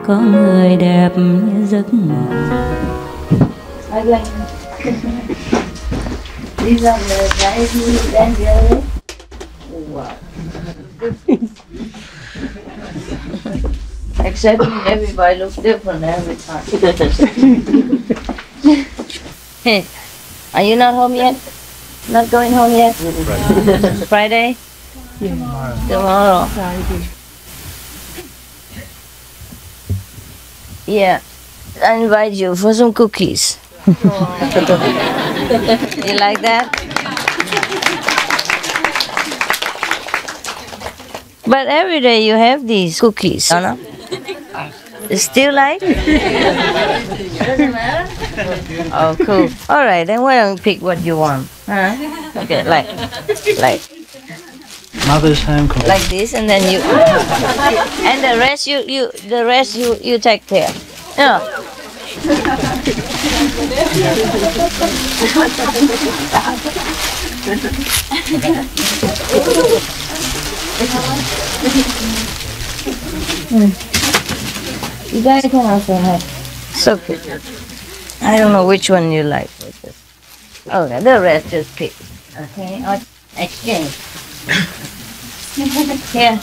có người đẹp như giấc mơ. These are the guys who dance here. Wow. Except everybody looks different every time. Hey, are you not home yet? Not going home yet? Friday? Tomorrow. Yeah, I invite you for some cookies. You like that? But every day you have these cookies, no? Still like? Doesn't matter? Oh, cool. All right, then why don't you pick what you want? Huh? Okay, like Mother's home cookie. like this, and then you, and the rest you take care. Yeah. You guys can also have. So good. I don't know which one you like. Okay, the rest just pick. Okay, or exchange. Here.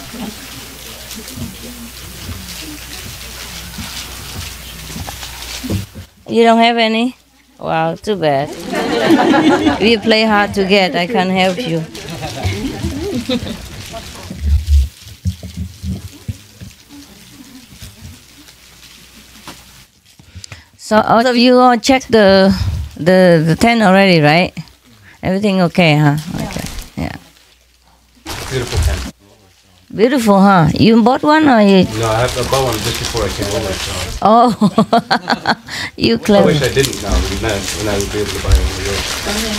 You don't have any? Wow, too bad. If you play hard to get, I can't help you. So all of you all checked the tent already, right? Everything okay, huh? Okay, yeah. Beautiful tent. Beautiful, huh? You bought one or you? No, I bought one just before I came over. So. Oh, you I clever. wish I didn't now. When I would be able to buy one.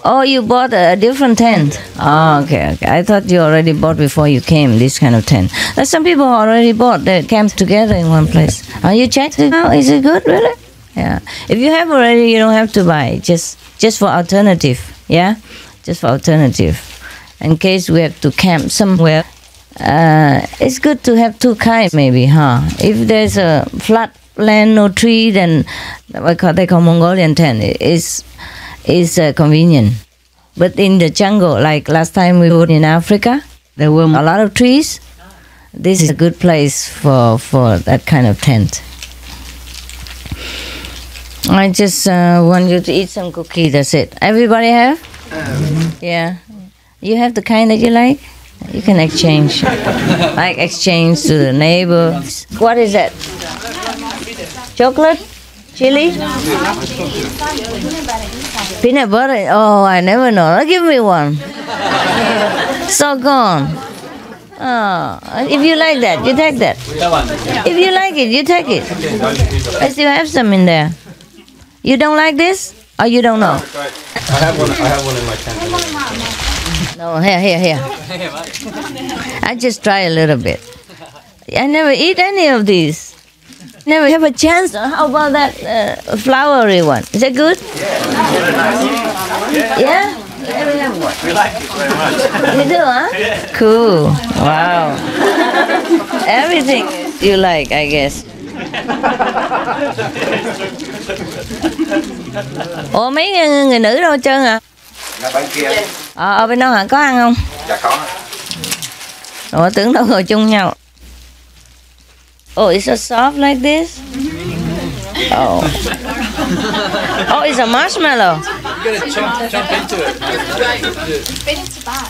Oh, you bought a different tent. Oh, okay. I thought you already bought before you came, this kind of tent. There's some people who already bought that camped together in one place. Oh, you checked it out? Is it good, really? Yeah. If you have already, you don't have to buy. Just for alternative. Yeah? Just for alternative. In case we have to camp somewhere. It's good to have two kinds, maybe, huh? If there's a flat land, no tree, then what they call Mongolian tent is convenient. But in the jungle, like last time we were in Africa, there were a lot of trees. This is a good place for that kind of tent. I just want you to eat some cookie, that's it. Everybody have? Yeah. You have the kind that you like? You can exchange. Like exchange to the neighbors. What is that? Chocolate? Chili? Peanut butter? Oh, I never know. Give me one. So gone. Oh, if you like that, you take that. If you like it, you take it. I still have some in there. You don't like this? Or you don't know? I have one in my tent. No, here. I just try a little bit. I never eat any of these. Never have a chance. How about that flowery one? Is that good? Yeah? Let me have one. We like it very much. You do, huh? Cool. Wow. Everything you like, I guess. Ủa mấy người nữ đâu hết trơn hả? Bên kia. Ở bên đó hả? Có ăn không? Dạ có. Ủa tưởng đâu ngồi chung nhau. Oh, it's so soft like this? Oh. Oh, it's a marshmallow. You gotta jump into it. Fit into that.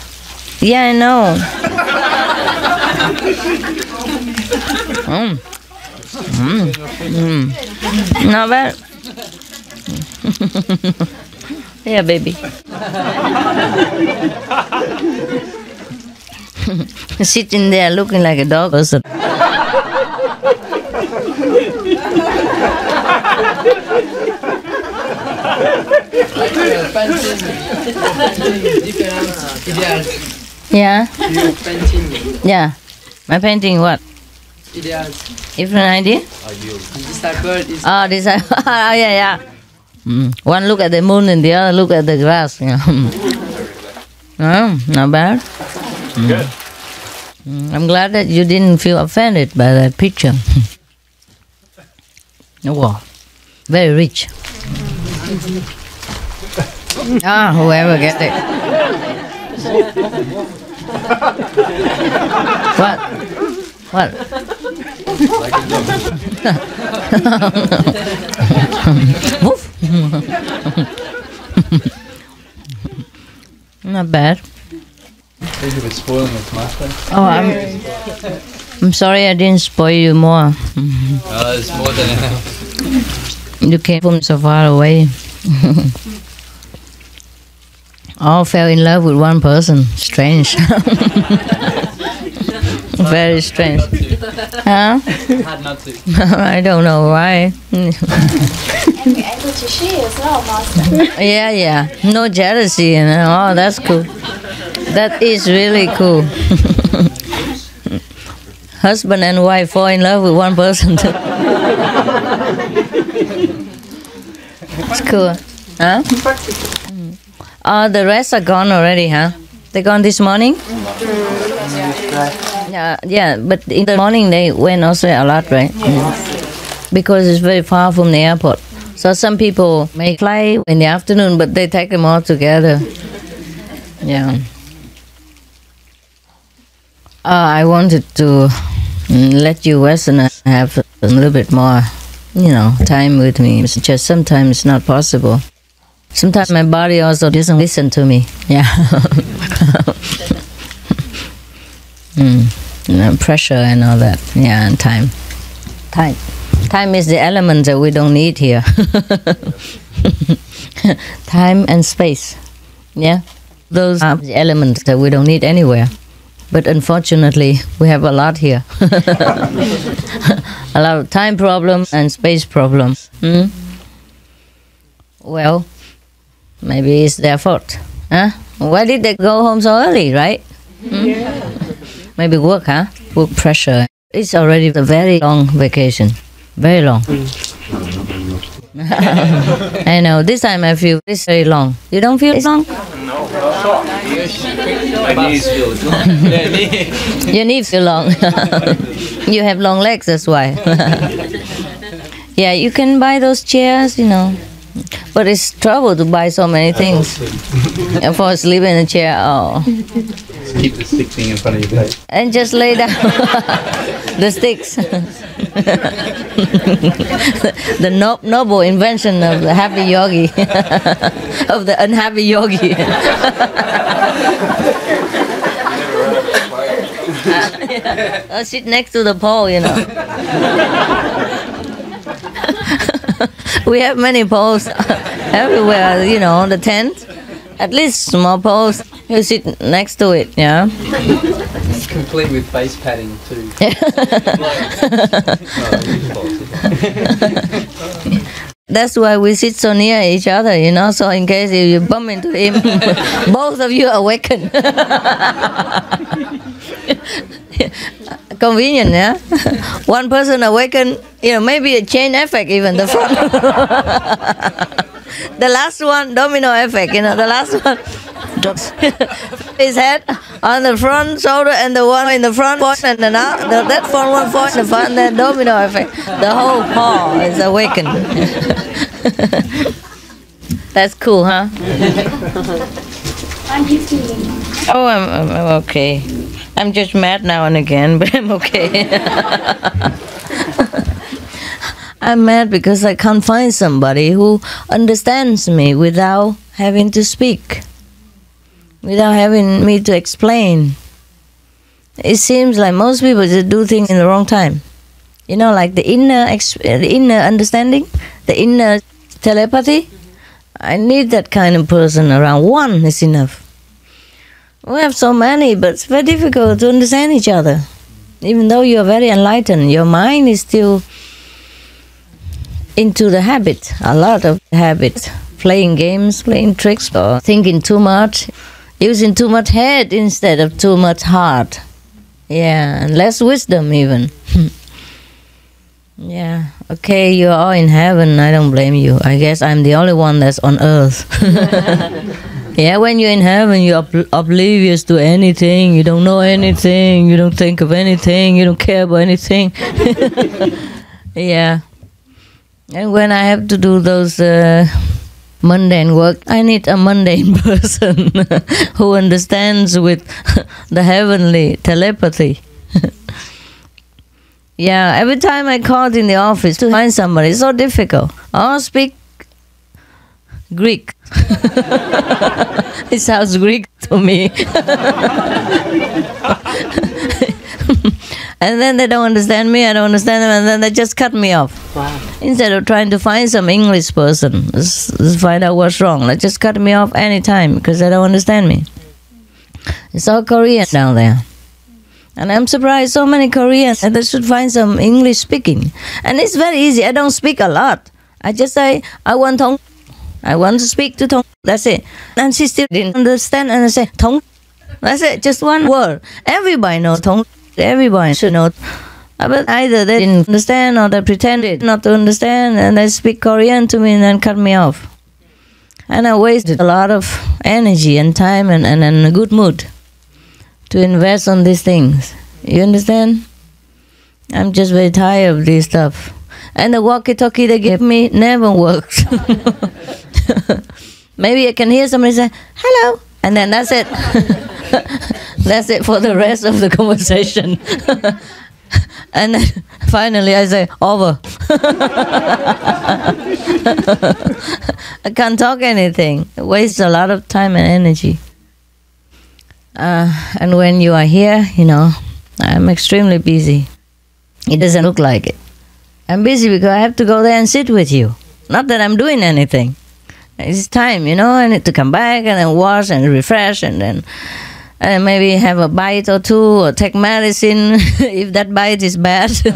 Yeah, I know. Not bad. Yeah, baby. Sitting there looking like a dog or something. Yeah. Yeah. My painting what? Different idea? Oh, this oh, yeah. One look at the moon and the other look at the grass. Oh, not bad. Good. I'm glad that you didn't feel offended by that picture. Wow. Very rich. Whoever gets it. What? What? Woof. Not bad. Think of it spoiling the tomato. Oh, I'm sorry I didn't spoil you more. Oh, it's more than enough. You came from so far away. All fell in love with one person. Strange. Very strange. Huh? Hard not to. I don't know why. And you're able to share as well, Master. Yeah. No jealousy, you know. Oh, that's cool. That is really cool. Husband and wife fall in love with one person. It's cool. Huh? Oh, the rest are gone already, huh? They gone this morning? Yeah, but in the morning they went also a lot, right? Because it's very far from the airport. So some people may fly in the afternoon, but they take them all together. Yeah. I wanted to let you Westerners have a little bit more, time with me. It's just sometimes it's not possible. Sometimes my body also doesn't listen to me. Yeah. Pressure and all that. Yeah, and time. Time is the element that we don't need here. Time and space. Yeah. Those are the elements that we don't need anywhere. But unfortunately, we have a lot here. A lot of time problems and space problems. Well, maybe it's their fault. Huh? Why did they go home so early, right? Maybe work, huh? Work pressure. It's already a very long vacation. Very long. I know, this time I feel it's very long. You don't feel it's long? My knees feel Your knees feel long. You have long legs, that's why. Yeah, you can buy those chairs, But it's trouble to buy so many things. And fall asleep in a chair, Just keep the stick thing in front of your face. And just lay down. The sticks. The noble invention of the happy yogi. Of the unhappy yogi. I'll sit next to the pole, We have many poles everywhere, on the tent. At least small poles. You sit next to it, yeah. It's complete with face padding too. That's why we sit so near each other, so in case if you bump into him, both of you awaken. Convenient, yeah? One person awaken, maybe a chain effect even, the front. The last one, domino effect, the last one. His head on the front shoulder and the one in the front point and that front one point in the front, then domino effect. The whole paw is awakened. That's cool, huh? I'm used to it. Oh, I'm okay. I'm just mad now and again, but I'm okay. I'm mad because I can't find somebody who understands me without having to speak, without having me to explain. It seems like most people just do things in the wrong time. Like the inner understanding, the inner telepathy. I need that kind of person around. One is enough. We have so many, but it's very difficult to understand each other. Even though you're very enlightened, your mind is still into the habit, a lot of habit. Playing games, playing tricks, or thinking too much, using too much head instead of too much heart. Yeah, and less wisdom even. Yeah, okay, you're all in heaven, I don't blame you. I guess I'm the only one that's on earth. Yeah, when you're in heaven, you're oblivious to anything, you don't know anything, you don't think of anything, you don't care about anything. Yeah. And when I have to do those mundane work, I need a mundane person who understands with the heavenly telepathy. Yeah, every time I called in the office to find somebody, it's so difficult. I speak Greek. It sounds Greek to me. And then they don't understand me, I don't understand them, and then they just cut me off. Wow. Instead of trying to find some English person, let's find out what's wrong. They just cut me off anytime because they don't understand me. It's all Korean down there. And I'm surprised so many Koreans, and they should find some English speaking. And it's very easy. I don't speak a lot. I just say, I want to speak to Thong. That's it. And she still didn't understand, and I say, Thong. That's it. Just one word. Everybody knows Thong. Everybody should know. But either they didn't understand or they pretended not to understand, and they speak Korean to me and then cut me off. And I wasted a lot of energy and time and a good mood to invest on these things. You understand? I'm just very tired of this stuff. And the walkie-talkie they give me never works. Maybe I can hear somebody say, hello, and then that's it. That's it for the rest of the conversation. And then finally I say, over. I can't talk anything. It wastes a lot of time and energy. And when you are here, you know, I'm extremely busy. It doesn't look like it. I'm busy because I have to go there and sit with you. Not that I'm doing anything. It's time, you know, I need to come back and then wash and refresh and then maybe have a bite or two or take medicine if that bite is bad. If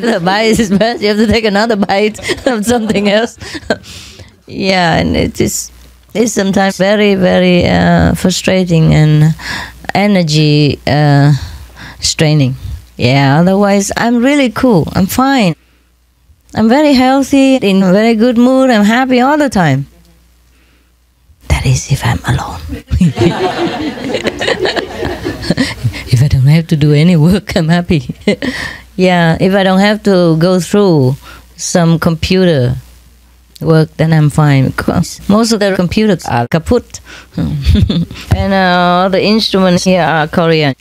the bite is bad, you have to take another bite of something else. Yeah, and it's sometimes very, very frustrating and energy straining. Yeah, otherwise I'm really cool. I'm fine. I'm very healthy, in a very good mood. I'm happy all the time. That is if I'm alone. If I don't have to do any work, I'm happy. Yeah, if I don't have to go through some computer work, then I'm fine. Because most of the computers are kaput. And all the instruments here are Korean.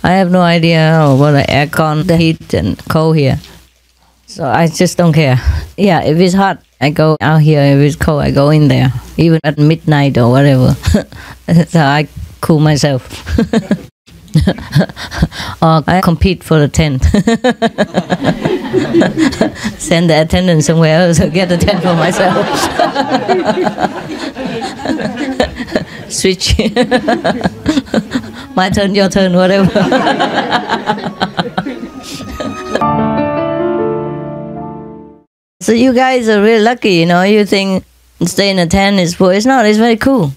I have no idea what the aircon, the heat and cold here. So I just don't care. Yeah, if it's hot, I go out here. If it's cold, I go in there. Even at midnight or whatever. So I cool myself. Or I compete for the tent. Send the attendant somewhere else to get the tent for myself. Switch. My turn, your turn, whatever. So you guys are really lucky, you know. You think staying in a tent is poor. It's not. It's very cool.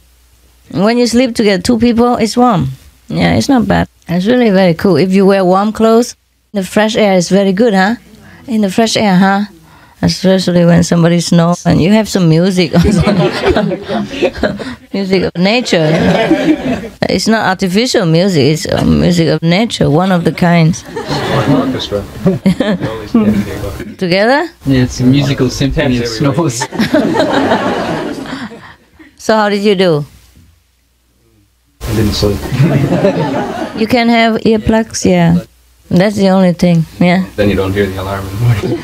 When you sleep together, two people, it's warm. Yeah, it's not bad. It's really very cool. If you wear warm clothes, the fresh air is very good, huh? In the fresh air, huh? Especially when somebody snores and you have some music. Music of nature. It's not artificial music. It's music of nature, one of the kinds. Orchestra. Yeah, Together? it's a musical symphony of snores. So how did you do? I didn't sleep. You can have earplugs, yeah. That's the only thing, yeah. Then you don't hear the alarm in the morning.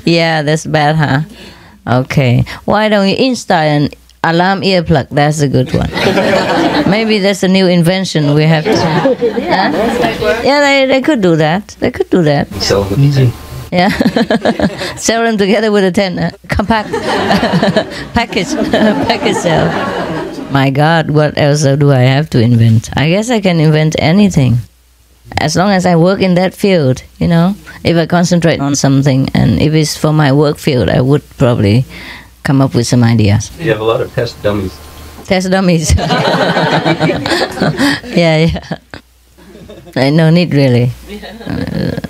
Yeah, that's bad, huh? Okay. Why don't you install an alarm earplug? That's a good one. Maybe that's a new invention we have to... Huh? Yeah, they could do that. They could do that. Sell them with the tent. Yeah. Sell them together with a tent. Compact. Package. Package sale. My God, what else do I have to invent? I guess I can invent anything. As long as I work in that field, you know. If I concentrate on something, and if it's for my work field, I would probably come up with some ideas. You have a lot of test dummies. Test dummies. Yeah. No need really.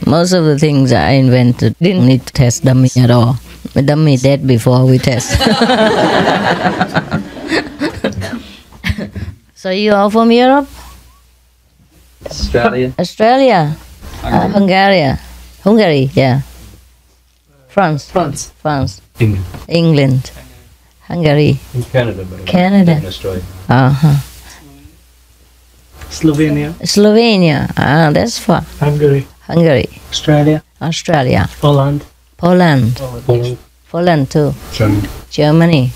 Most of the things I invented didn't need to test dummy at all. The dummy dead before we test. So you all from Europe? Australia. Australia? Hungary, yeah. France. England. Hungary. In Canada, but Canada. in Australia. Uh-huh. Slovenia. Ah, that's far. Hungary. Australia. Poland. Poland too. Germany.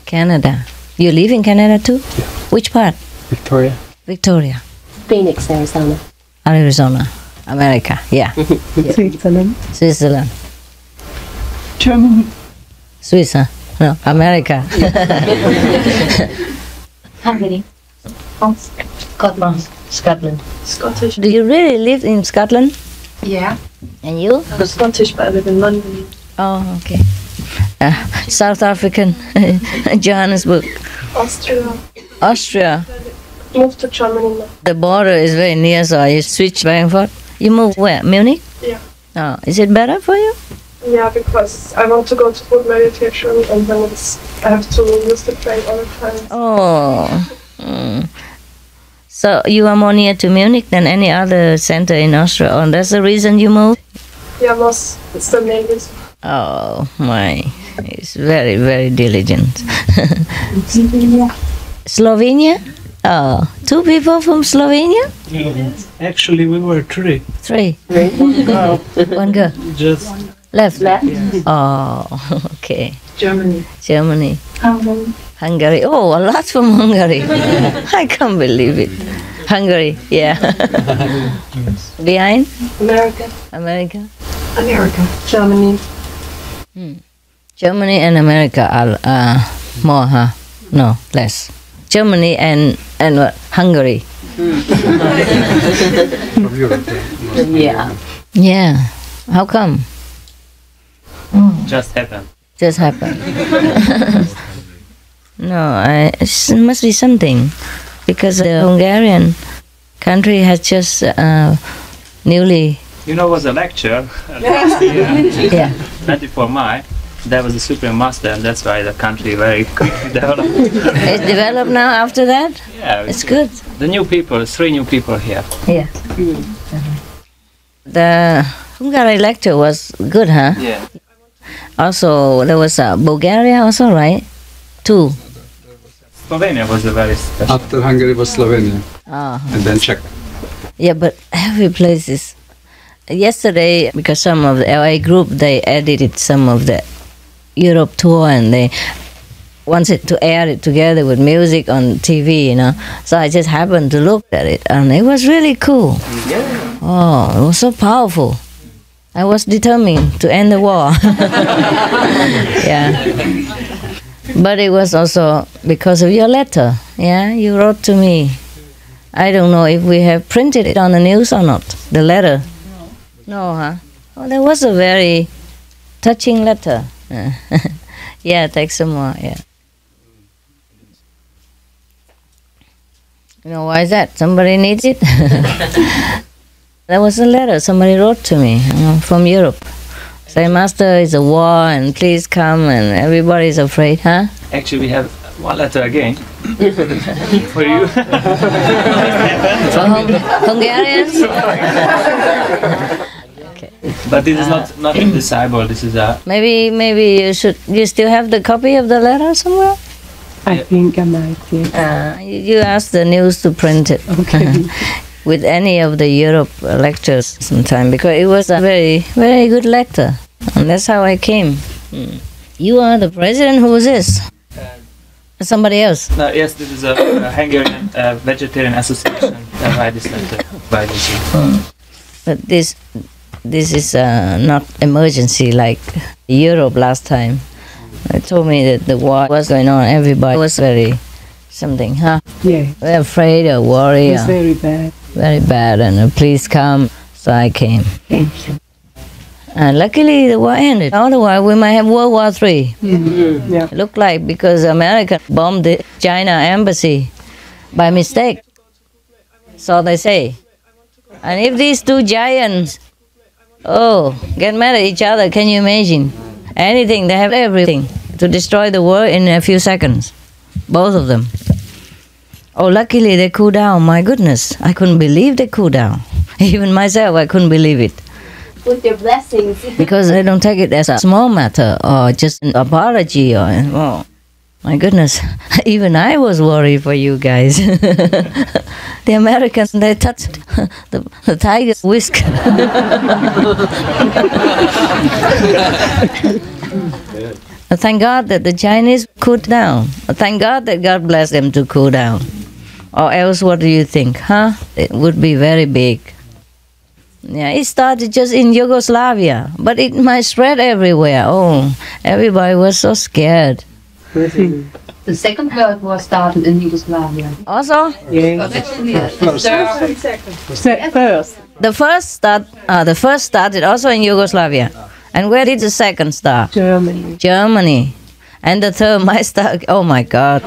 Canada. You live in Canada too? Yeah. Which part? Victoria. Phoenix, Arizona. Arizona. America, yeah. Switzerland. Germany. Swiss, huh? No, America. Hungary. Scotland. Scottish. Do you really live in Scotland? Yeah. And you? I'm Scottish, but I live in London. Oh, okay. South African, Johannesburg. Austria. Moved to Germany now. The border is very near, so you switch back and forth. You move where? Munich? Yeah. Oh, is it better for you? Yeah, because I want to go to food manufacturing and then I have to use the train all the time. Oh. So you are more near to Munich than any other center in Austria, and that's the reason you moved? Yeah, it's the main reason. Oh my, he's very, very diligent. Slovenia? Oh, 2 people from Slovenia? Yes. Actually, we were 3. 3. Girl. 1 girl. Just Left? yeah. Oh, okay. Germany. Hungary. Oh, a lot from Hungary. I can't believe it. Hungary, yeah. Behind? America. Germany. Germany and America are more, huh? No, less. Germany and what? Hungary. From Europe. Yeah. Yeah. How come? Just happened. Just happened. No, it must be something, because the Hungarian country has just newly. You know, was a lecture last year, Yeah. 24 May. There was a supreme master, and that's why the country very quickly developed. It's developed now after that? Yeah, It's good. The new people, 3 new people here. Yeah. The Hungary lecture was good, huh? Yeah. Also, there was Bulgaria also, right? 2. Slovenia was a very special. After Hungary was Slovenia, Oh. and then Czech. Yeah, but every place is. Yesterday, because some of the LA group, they edited some of the Europe tour, and they wanted to air it together with music on TV, you know. So I just happened to look at it, and it was really cool. Yeah. Oh, it was so powerful. I was determined to end the war. Yeah. But it was also because of your letter. Yeah, you wrote to me. I don't know if we have printed it on the news or not, the letter. No, huh? Oh, that was a very touching letter. Yeah, take some more, yeah. You know, why is that? Somebody needs it? There was a letter somebody wrote to me from Europe. Say, Master, it's a war, and please come, and everybody's afraid, huh? Actually, we have one letter again for you. For Hungarians? Okay. But this is not indecisible. This is a. Maybe you still have the copy of the letter somewhere? I think I might, yeah. You ask the news to print it. Okay. With any of the Europe lectures sometime, because it was a very, very good lecture. And that's how I came. You are the president? Who is this? Somebody else? Yes, this is a Hungarian vegetarian association that I this letter by this. But this is not emergency like Europe last time. They told me that the war was going on. Everybody was very something, huh? Yeah. Very afraid or worried. It's very bad. Very bad, and please come. So I came. And luckily the war ended. Otherwise we might have World War III. Mm-hmm. Yeah. It looked like, because America bombed the China embassy by mistake. So they say. And if these 2 giants, get mad at each other, can you imagine? Anything, they have everything to destroy the world in a few seconds. Both of them. Oh, luckily they cooled down. My goodness, I couldn't believe they cooled down. Even myself, I couldn't believe it. With their blessings. Because they don't take it as a small matter or just an apology or, oh, my goodness. Even I was worried for you guys. The Americans, they touched the tiger's whisk. Thank God that the Chinese cooled down. Thank God that God blessed them to cool down. Or else, what do you think, huh? It would be very big. Yeah, it started just in Yugoslavia, but it might spread everywhere. Oh, everybody was so scared. The Second World War started in Yugoslavia. Also, Yeah. First. the first started also in Yugoslavia. And where did the second start? Germany. Germany. And the third might start. Oh my God.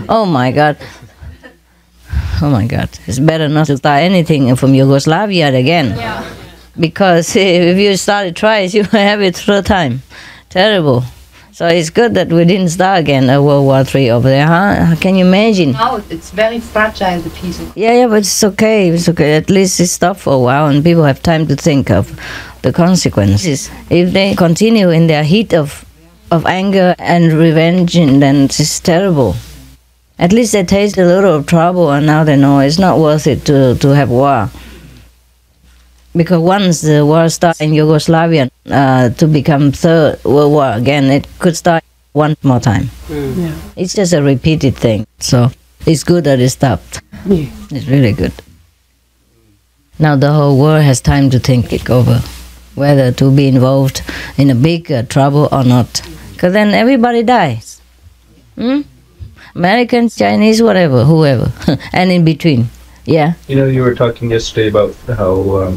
Oh my God. Oh my God. It's better not to start anything from Yugoslavia again. Yeah. Because if you start it twice, you have it third time. Terrible. So it's good that we didn't start again a World War III over there, huh? Can you imagine? Now it's very fragile, the peace. Yeah, but it's okay. It's okay. At least it stopped for a while and people have time to think of the consequences. If they continue in their heat of anger and revenge, then it's terrible. At least they taste a little of trouble and now they know it's not worth it to have war. Because once the war started in Yugoslavia to become Third World War again, it could start one more time. Yeah. It's just a repeated thing. So it's good that it stopped. Yeah. It's really good. Now the whole world has time to think it over, whether to be involved in a big trouble or not. Because then everybody dies. Americans, Chinese, whatever, whoever, and in between. Yeah. You know, you were talking yesterday about how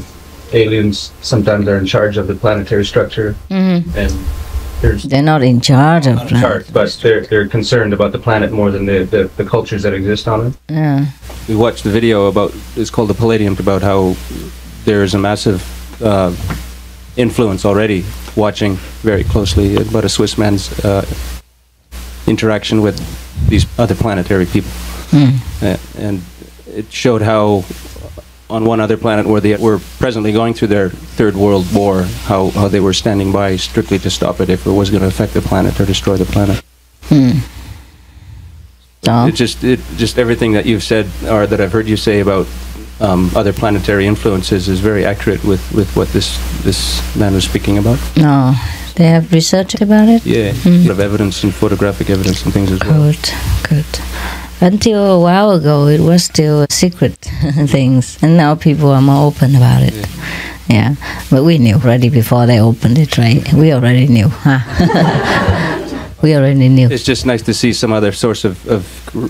aliens sometimes are in charge of the planetary structure, and they're not in charge of planet, but they're concerned about the planet more than the cultures that exist on it. Yeah. We watched the video about, it's called The Palladium, about how there is a massive influence already, watching very closely about a Swiss man's interaction with these other planetary people. And it showed how on one other planet where they were presently going through their Third World War, how they were standing by strictly to stop it if it was going to affect the planet or destroy the planet. It just everything that you've said, or that I've heard you say about other planetary influences is very accurate with what this man was speaking about. No, they have researched about it? Yeah, a lot of evidence and photographic evidence and things as well. Good. Until a while ago, it was still secret things, and now people are more open about it. Yeah, but we knew already before they opened it, right? We already knew, huh? We already knew. It's just nice to see some other source of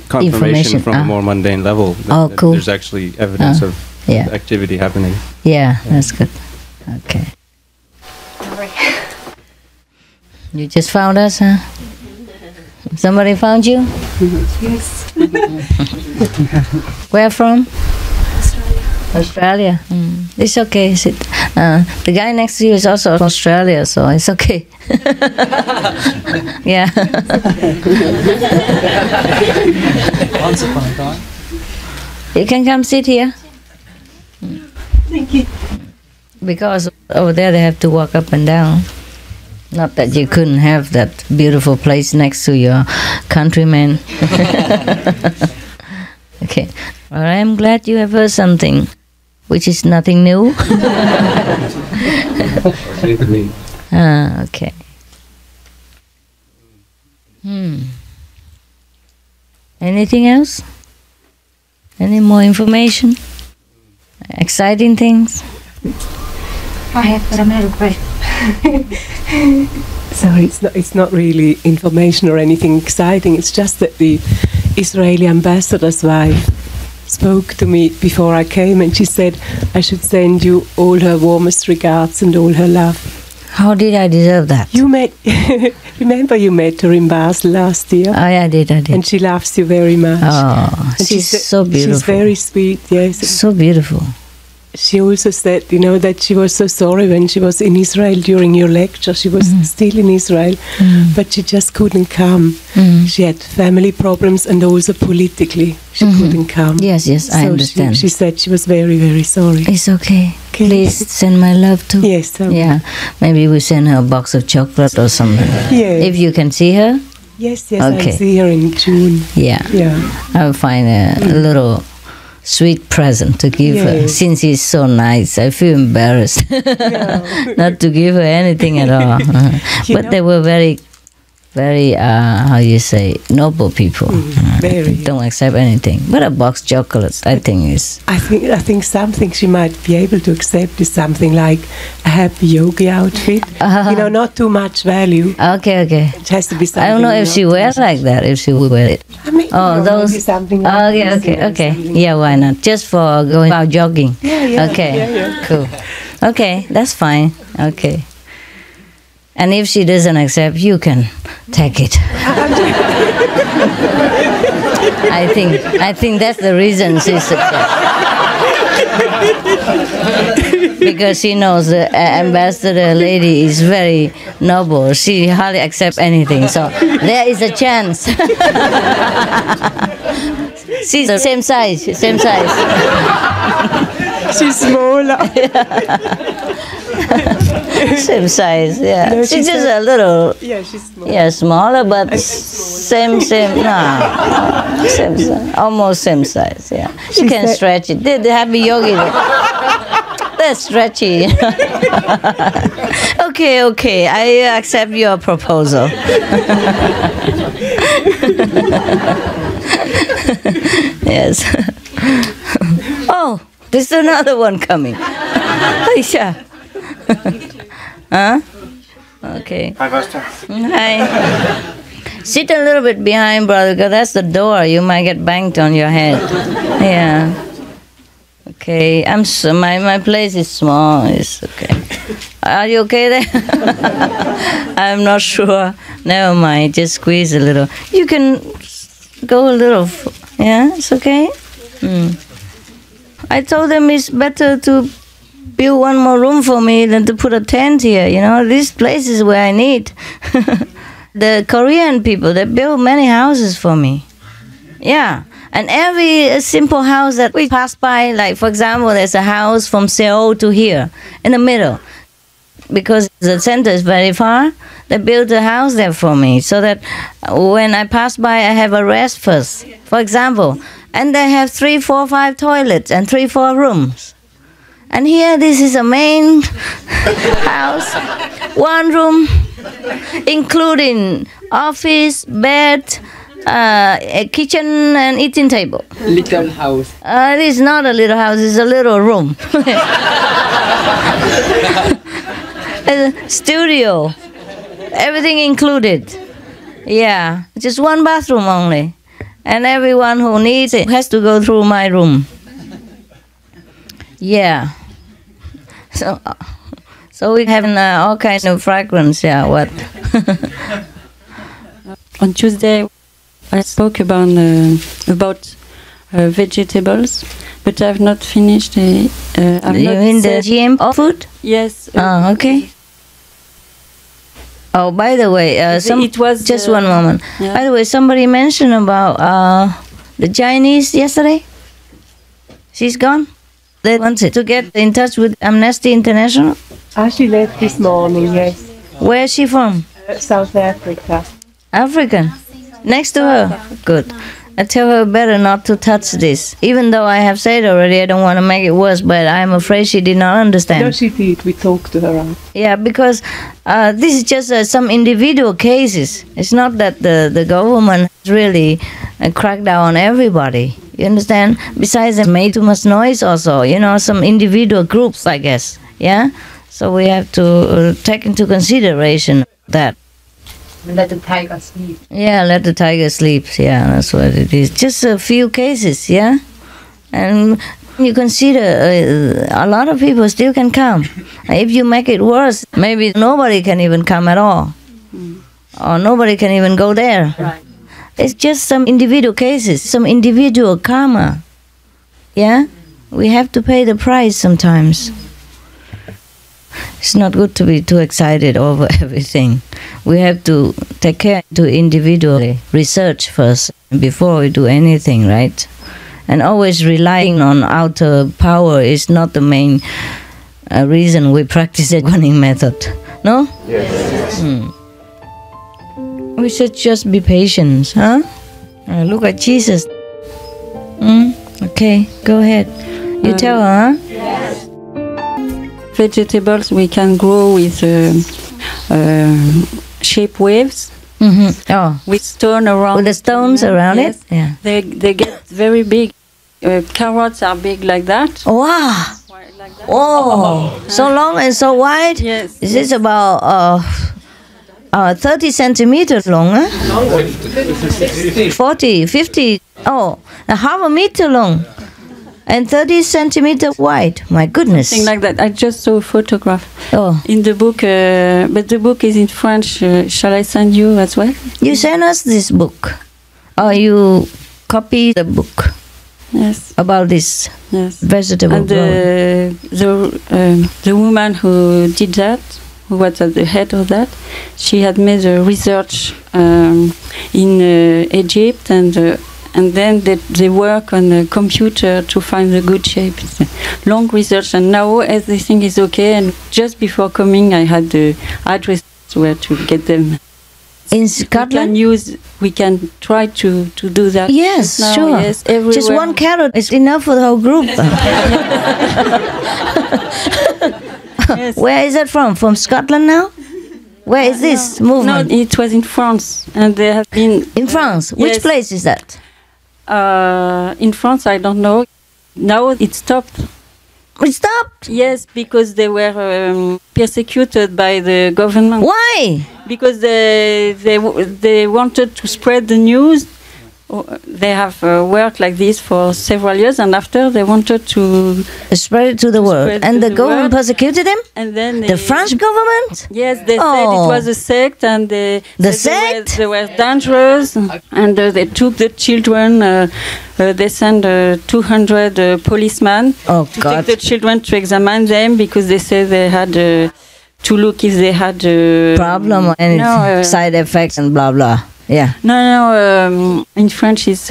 confirmation from a more mundane level. That Cool. There's actually evidence of activity happening. Yeah, that's good. Okay. You just found us, huh? Somebody found you? Yes. Where from? Australia. It's okay. The guy next to you is also from Australia, so it's okay. Yeah. Once upon a time. You can come sit here. Thank you. Because over there they have to walk up and down. Not that you couldn't have that beautiful place next to your countrymen. Okay. Well, I'm glad you have heard something, which is nothing new. Okay. Anything else? Any more information? Exciting things? I have, but I'm out of breath. So it's not really information or anything exciting. It's just that the Israeli ambassador's wife spoke to me before I came, and she said I should send you all her warmest regards and all her love. How did I deserve that? You met, remember you met her in Basel last year? Oh, yeah, I did. And she loves you very much. Oh, and she's so beautiful. She's very sweet, yes. So beautiful. she also said, that she was so sorry when she was in Israel during your lecture. She was still in Israel, but she just couldn't come. She had family problems and also politically she couldn't come. Yes, I understand. She said she was very, very sorry. It's okay. Please send my love too. Yes. Yeah, maybe we send her a box of chocolate or something. Yes. If you can see her. Yes, Okay. I'll see her in June. Yeah. I'll find a little sweet present to give her. Since he's so nice, I feel embarrassed not to give her anything at all. But they were very, very, how you say, noble people. Very. Don't accept anything. But a box of chocolates, I think is... I think something she might be able to accept is something like a happy yogi outfit. Not too much value. Okay. It has to be something. I don't know if she wears like that, if she would wear it. Those. Maybe something like Okay. Yeah, why not? Just for going out jogging. Yeah. Okay, cool. Okay, that's fine. Okay. And if she doesn't accept, you can take it. I think that's the reason she's because she knows the ambassador lady is very noble. She hardly accepts anything, so there is a chance. She's the same size. She's smaller. Same size, yeah. No, she's just a little. Yeah, she's smaller. Yeah, smaller, but same. No, same size, almost same size. Yeah, you can stretch it. The happy yogi, they're stretchy. Okay, I accept your proposal. Yes. Oh, there's another one coming. Yeah. Huh? Okay. Hi, Pastor. Hi. Sit a little bit behind, brother, because that's the door. You might get banged on your head. Yeah. Okay. My place is small. It's okay. Are you okay there? I'm not sure. Never mind. Just squeeze a little. You can go a little. Yeah, it's okay. I told them it's better to build one more room for me than to put a tent here. This place is where I need. The Korean people, they build many houses for me. Yeah. And every simple house that we pass by, like for example, there's a house from Seoul to here, in the middle. Because the center is very far, they built a house there for me, so that when I pass by, I have a rest first, for example. And they have 3, 4, 5 toilets and 3, 4 rooms. And here, this is a main house, 1 room, including office, bed, a kitchen and eating table. Little house. It is not a little house, it's a little room. A studio, everything included. Yeah, just 1 bathroom only. And everyone who needs it has to go through my room. Yeah. So we have all kinds of fragrance. Yeah, what? On Tuesday, I spoke about vegetables, but I've not finished. You mean the GMO food? Yes. Oh, okay. Oh, by the way, it was just one moment. Yeah. By the way, somebody mentioned about the Chinese yesterday. She's gone. They wanted to get in touch with Amnesty International. She left this morning, yes. Where is she from? South Africa. African. Next to her. Good. I tell her better not to touch this. Even though I have said already, I don't want to make it worse, but I'm afraid she did not understand. No, she did. We talked to her. Yeah, because this is just some individual cases. It's not that the government really cracked down on everybody. You understand? Besides, they made too much noise also. Some individual groups, I guess. Yeah? So we have to take into consideration that. Let the tiger sleep. Yeah, let the tiger sleep. Yeah, that's what it is. Just a few cases, yeah? And you consider a lot of people still can come. If you make it worse, maybe nobody can even come at all. Or nobody can even go there. Right. It's just some individual cases, some individual karma. Yeah? We have to pay the price sometimes. It's not good to be too excited over everything. We have to take care to individually research first before we do anything, right? And always relying on outer power is not the main reason we practice the Guanyin method. No? Yes. We should just be patient, huh? Look at Jesus. Okay, go ahead. You tell her, huh? Yes. Vegetables we can grow with shape waves. Oh, with stone around. With the stones around yes. it? Yeah. They get very big. Carrots are big like that. Oh, wow. Like that. Oh, so long and so wide? Yes. This is about 30 centimeters long, huh? 40, 50, half a meter long. And 30 centimeters wide. My goodness. Something like that. I just saw a photograph in the book, but the book is in French. Shall I send you as well? You send us this book. Or you copy the book. Yes. About this vegetable and the woman who did that, who was at the head of that, she had made a research in Egypt, and then they work on a computer to find the good shape. It's a long research, and now everything is okay. And just before coming, I had the address where to get them. In Scotland? We can try to do that. Yes, now, sure. Yes, everywhere. Just one carrot is enough for the whole group. Yes. Where is it from? From Scotland now? Where is this movement? No, it was in France, and they have been... In France? Which place is that? In France, I don't know. Now it stopped. It stopped? Yes, because they were persecuted by the government. Why? Because they wanted to spread the news. They have worked like this for several years, and after they wanted to spread it to the world. And the government persecuted them? And then the French government? Yes, they said it was a sect, and they were dangerous, and they took the children. They sent 200 policemen to take the children to examine them, because they said they had to look if they had problem or any side effects and blah blah. Yeah. No. In French, it's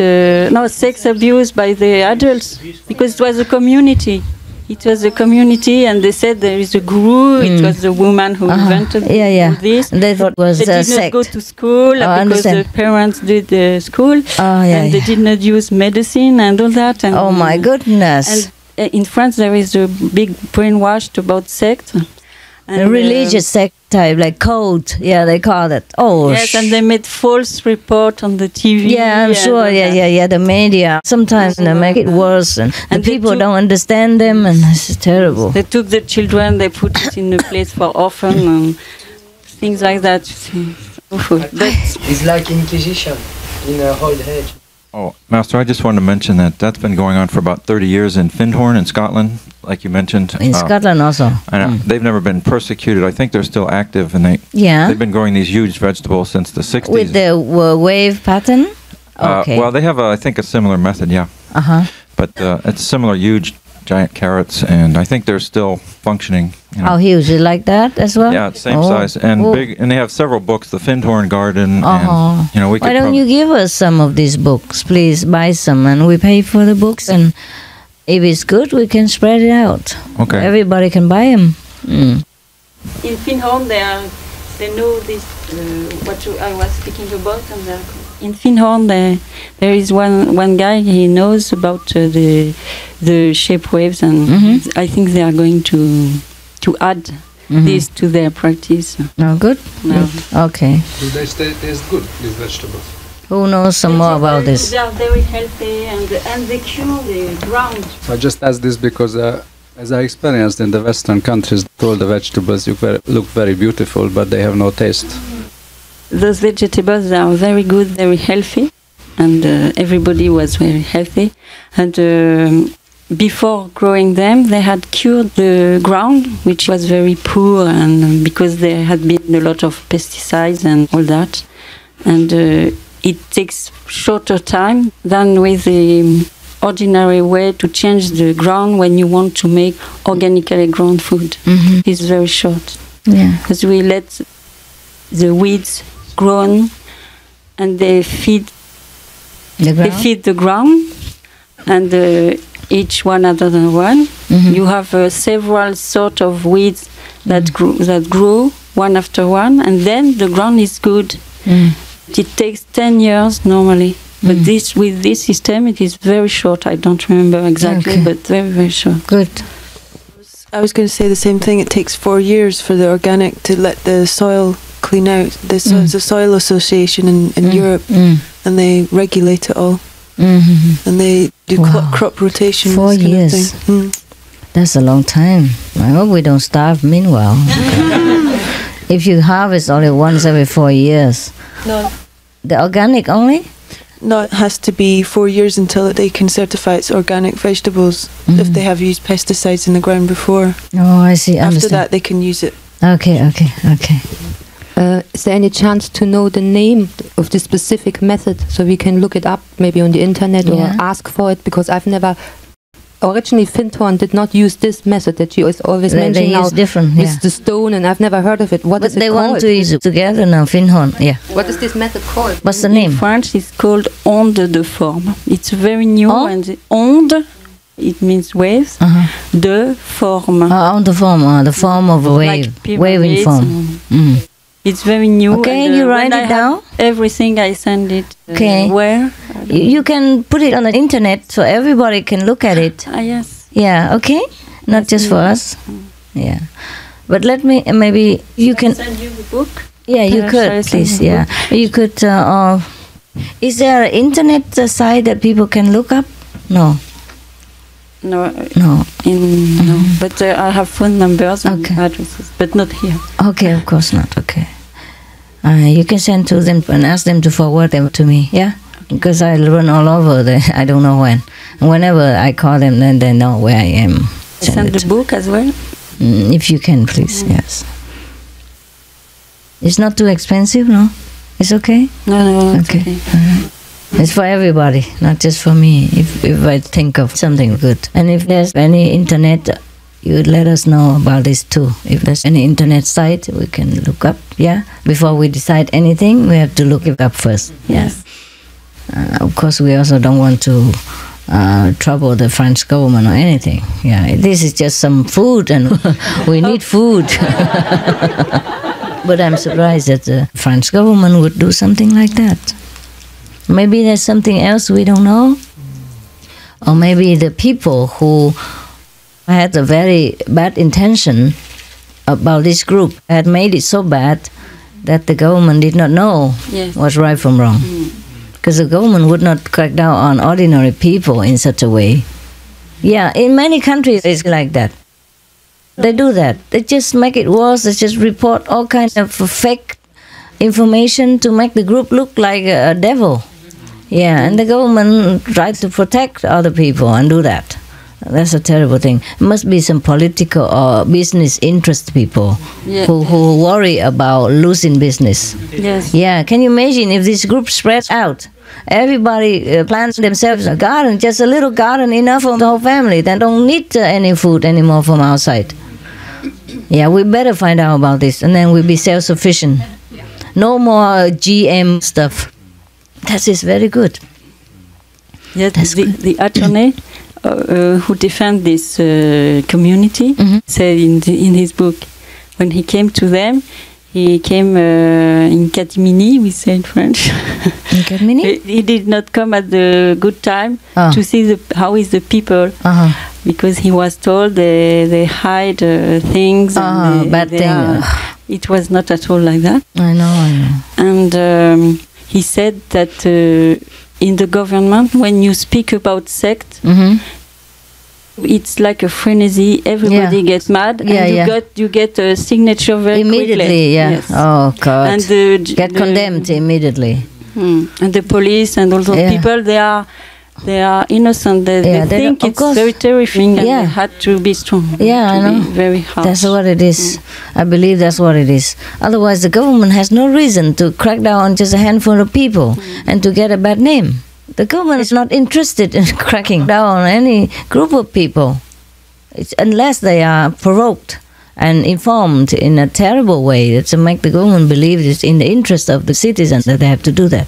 sex abuse by the adults, because it was a community. It was a community, and they said there is a guru. It was the woman who invented this. They thought it was they did not go to school because the parents did the school, and they did not use medicine and all that. And, oh my goodness! And in France, there is a big brainwashed about sect. And a religious sect type, like cult, they call it. Oh, yes, and they made false report on the TV. Yeah, I'm sure. The media. Sometimes they make it worse, and the people don't understand them, and this is terrible. They took the children, they put it in a place for orphan and things like that. It's like Inquisition in a old age. Oh, Master, I just wanted to mention that's been going on for about 30 years in Findhorn in Scotland, like you mentioned. In Scotland also. They've never been persecuted. I think they're still active, and they've been growing these huge vegetables since the 60s. With the wave pattern? Okay. Well, they have, I think, a similar method, yeah. Uh-huh. But it's similar, huge, giant carrots, and I think they're still functioning. How huge? Is like that as well? Yeah, same size and big, and they have several books. The Findhorn Garden, and we. Why don't you give us some of these books, please? Buy some, and we pay for the books, and if it's good, we can spread it out. Okay. Everybody can buy them. In Findhorn, they know this what I was speaking about, and in Findhorn, there is one guy. He knows about the shape waves, and I think they are going to add this to their practice. Oh, good. No. Okay. Do they taste good, these vegetables? Who knows some more about this? They are very healthy, and they cure the ground. So I just asked this because as I experienced in the Western countries, all the vegetables look very beautiful, but they have no taste. Those vegetables are very good, very healthy, and everybody was very healthy. And before growing them, they had cured the ground, which was very poor, and because there had been a lot of pesticides and all that. And it takes shorter time than with the ordinary way to change the ground when you want to make organically grown food. It's very short. Yeah. Because we let the weeds grow and they feed the ground and each one after the one. You have several sort of weeds that grow one after one, and then the ground is good. It takes 10 years normally, but with this system it is very short. I don't remember exactly, but very, very short. Good. I was going to say the same thing. It takes 4 years for the organic to let the soil clean out. There's a soil association in Europe, and they regulate it all. And they do crop rotation. 4 years. That's a long time. I hope we don't starve meanwhile. If you harvest only once every 4 years. No. The organic only? No, it has to be 4 years until they can certify it's organic vegetables if they have used pesticides in the ground before. Oh, I see. After that, they can use it. Okay. Is there any chance to know the name of the specific method so we can look it up maybe on the internet or ask for it? Because I've never... Originally, Findhorn did not use this method that you always mention now different, with the stone, and I've never heard of it. What is it called? They want to use it together now, Findhorn, What is this method called? What's the name? In French, it's called onde de forme. It's very new, and onde, it means waves, de forme. On the form, the form of a wave, like waving form. It's very new. Okay, and, you write it down? Everything I send it. Okay. Where? You can put it on the internet so everybody can look at it. Yes. Yeah, okay? Not just for us. Yeah. But let me, maybe you can... send you the book? Yeah, you could, please, yeah. You could, is there an internet site that people can look up? No. No. No. No. But I have phone numbers and addresses, but not here. Okay, of course not, okay. You can send to them and ask them to forward them to me, yeah? Because I run all over, I don't know when. And whenever I call them, then they know where I am. Send the book as well? If you can, please, yes. It's not too expensive, no? It's okay? No, it's okay. It's for everybody, not just for me, if I think of something good. And if there's any internet, you would let us know about this too. If there's any internet site, we can look up, yeah? Before we decide anything, we have to look it up first. Yes. Of course, we also don't want to trouble the French government or anything. Yeah, this is just some food and we need food. But I'm surprised that the French government would do something like that. Maybe there's something else we don't know. Or maybe the people who had a very bad intention about this group had made it so bad that the government did not know what's right from wrong. Because the government would not crack down on ordinary people in such a way. Yeah, in many countries it's like that. They do that. They just make it worse. They just report all kinds of fake information to make the group look like a devil. Yeah, and the government tries to protect other people and do that. That's a terrible thing. It must be some political or business interest people who worry about losing business. Yes. Yeah, can you imagine if this group spreads out? Everybody plants themselves a garden, just a little garden enough for the whole family. They don't need any food anymore from outside. Yeah, we better find out about this and then we'll be self-sufficient. No more GM stuff. That is very good. Yes, the attorney who defends this community said in his book, when he came to them, he came in catimini, we say in French. In catimini? He did not come at the good time to see how is the people, because he was told they hide things. Bad thing. It was not at all like that. I know. And he said that in the government, when you speak about sect, it's like a frenzy. Everybody gets mad, and you get a signature very immediately. Quickly. Yeah. Yes. Oh God. And get condemned immediately. And the police and all those people, they are innocent. They think it's very terrifying, and they had to be strong. Yeah, I know. Very hard. That's what it is. I believe that's what it is. Otherwise, the government has no reason to crack down on just a handful of people and to get a bad name. The government is not interested in cracking down on any group of people. It's unless they are provoked and informed in a terrible way to make the government believe it's in the interest of the citizens that they have to do that.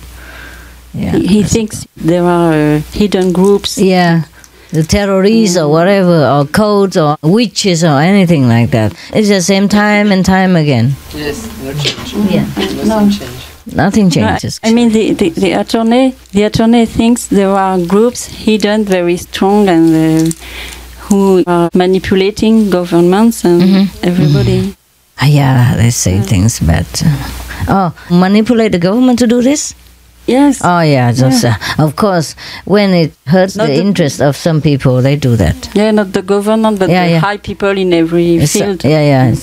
Yeah. He thinks there are hidden groups. Yeah, the terrorists or whatever, or codes or witches or anything like that. It's the same time and time again. Yes, no change. Yeah. Nothing change. Nothing changes. I mean, the attorney thinks there are groups hidden, very strong, and who are manipulating governments and everybody. Yeah, they say things bad. Oh, manipulate the government to do this? Yes. Oh, yeah. Just, of course, when it hurts the interest of some people, they do that. Yeah, not the government, but the high people in every field. Yeah.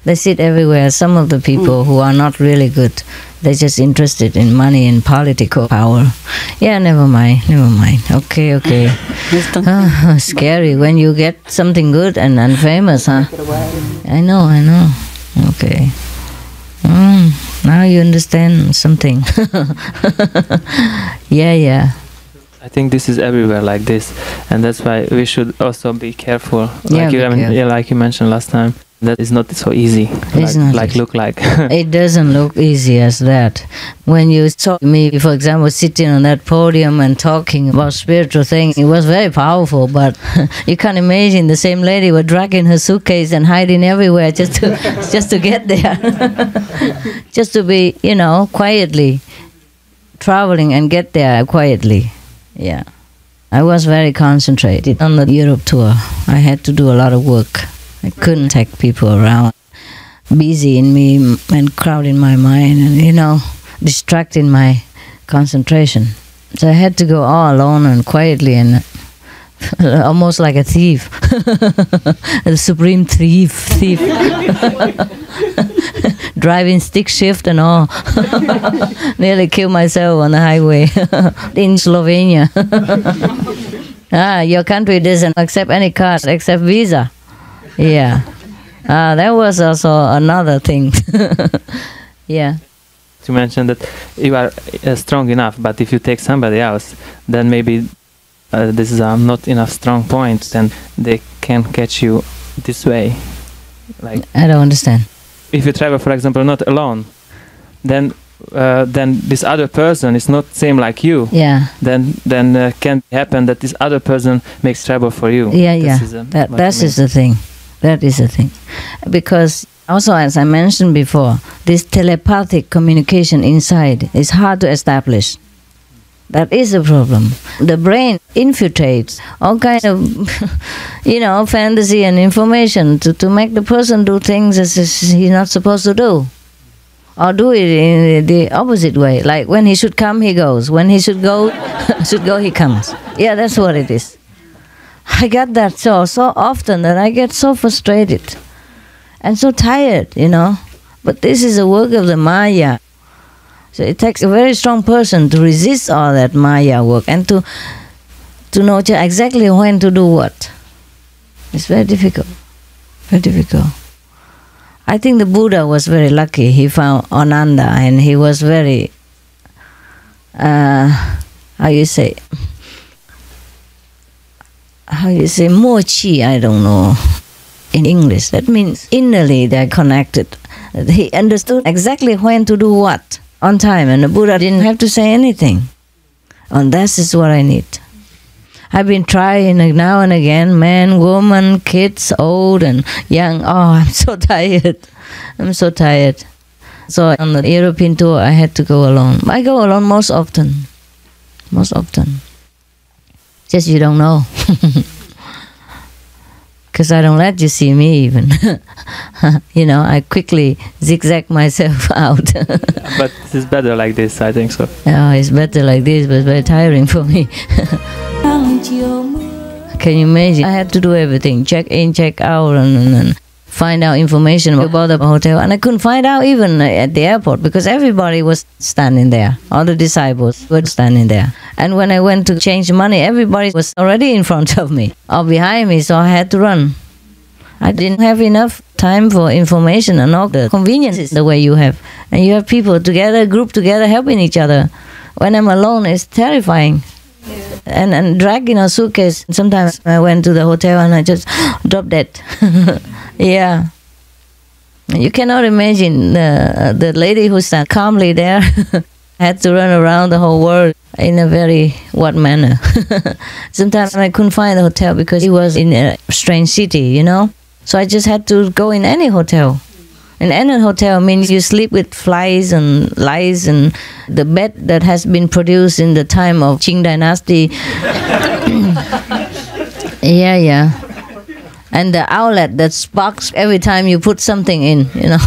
They sit everywhere. Some of the people who are not really good, they're just interested in money and political power. Yeah, never mind. Okay. Scary when you get something good and famous, huh? I know. Okay. Now you understand something. Yeah. I think this is everywhere like this, and that's why we should also be careful. Like like you mentioned last time, that is not so easy. It's not like look like. It doesn't look easy as that. When you saw me, for example, sitting on that podium and talking about spiritual things, it was very powerful. But you can't imagine the same lady was dragging her suitcase and hiding everywhere just to get there, just to be quietly traveling and get there quietly. Yeah, I was very concentrated on the Europe tour. I had to do a lot of work. I couldn't take people around, busy in me and crowding my mind and, distracting my concentration. So I had to go all alone and quietly and almost like a thief, a supreme thief. Driving stick shift and all. Nearly killed myself on the highway in Slovenia. Your country doesn't accept any card except Visa. Yeah. That was also another thing. Yeah. You mentioned that you are strong enough, but if you take somebody else, then maybe this is not enough strong points, and they can catch you this way. Like, I don't understand. If you travel, for example, not alone, then this other person is not same like you. Yeah. Then can happen that this other person makes trouble for you. Yeah. That is the thing. That is the thing. Because also, as I mentioned before, this telepathic communication inside is hard to establish. That is a problem. The brain infiltrates all kind of, fantasy and information to make the person do things as he's not supposed to do. Or do it in the opposite way. Like when he should come, he goes. When he should go, he comes. Yeah, that's what it is. I get that so often that I get so frustrated and so tired, But this is a work of the Maya. So it takes a very strong person to resist all that Maya work and to know exactly when to do what. It's very difficult. Very difficult. I think the Buddha was very lucky. He found Ananda and he was very, mochi, I don't know, in English. That means innerly they're connected. He understood exactly when to do what on time, and the Buddha didn't have to say anything. And this is what I need. I've been trying now and again, man, woman, kids, old and young. Oh, I'm so tired. So on the European tour, I had to go alone. I go alone most often. Just you don't know. Because I don't let you see me even. I quickly zigzag myself out. But it's better like this, I think so. Yeah, it's better like this, but it's very tiring for me. Can you imagine? I had to do everything, check in, check out, and find out information about the hotel. And I couldn't find out even at the airport because everybody was standing there. All the disciples were standing there. And when I went to change money, everybody was already in front of me or behind me, so I had to run. I didn't have enough time for information and all the conveniences the way you have. And you have people together, grouped together, helping each other. When I'm alone, it's terrifying. And dragging a suitcase. Sometimes I went to the hotel and I just dropped dead. Yeah. You cannot imagine the lady who's calmly there had to run around the whole world in a very what manner. Sometimes I couldn't find a hotel because it was in a strange city, you know. So I just had to go in any hotel. In any hotel means you sleep with flies and lice and the bed that has been produced in the time of Qing dynasty. Yeah. And the outlet that sparks every time you put something in, you know.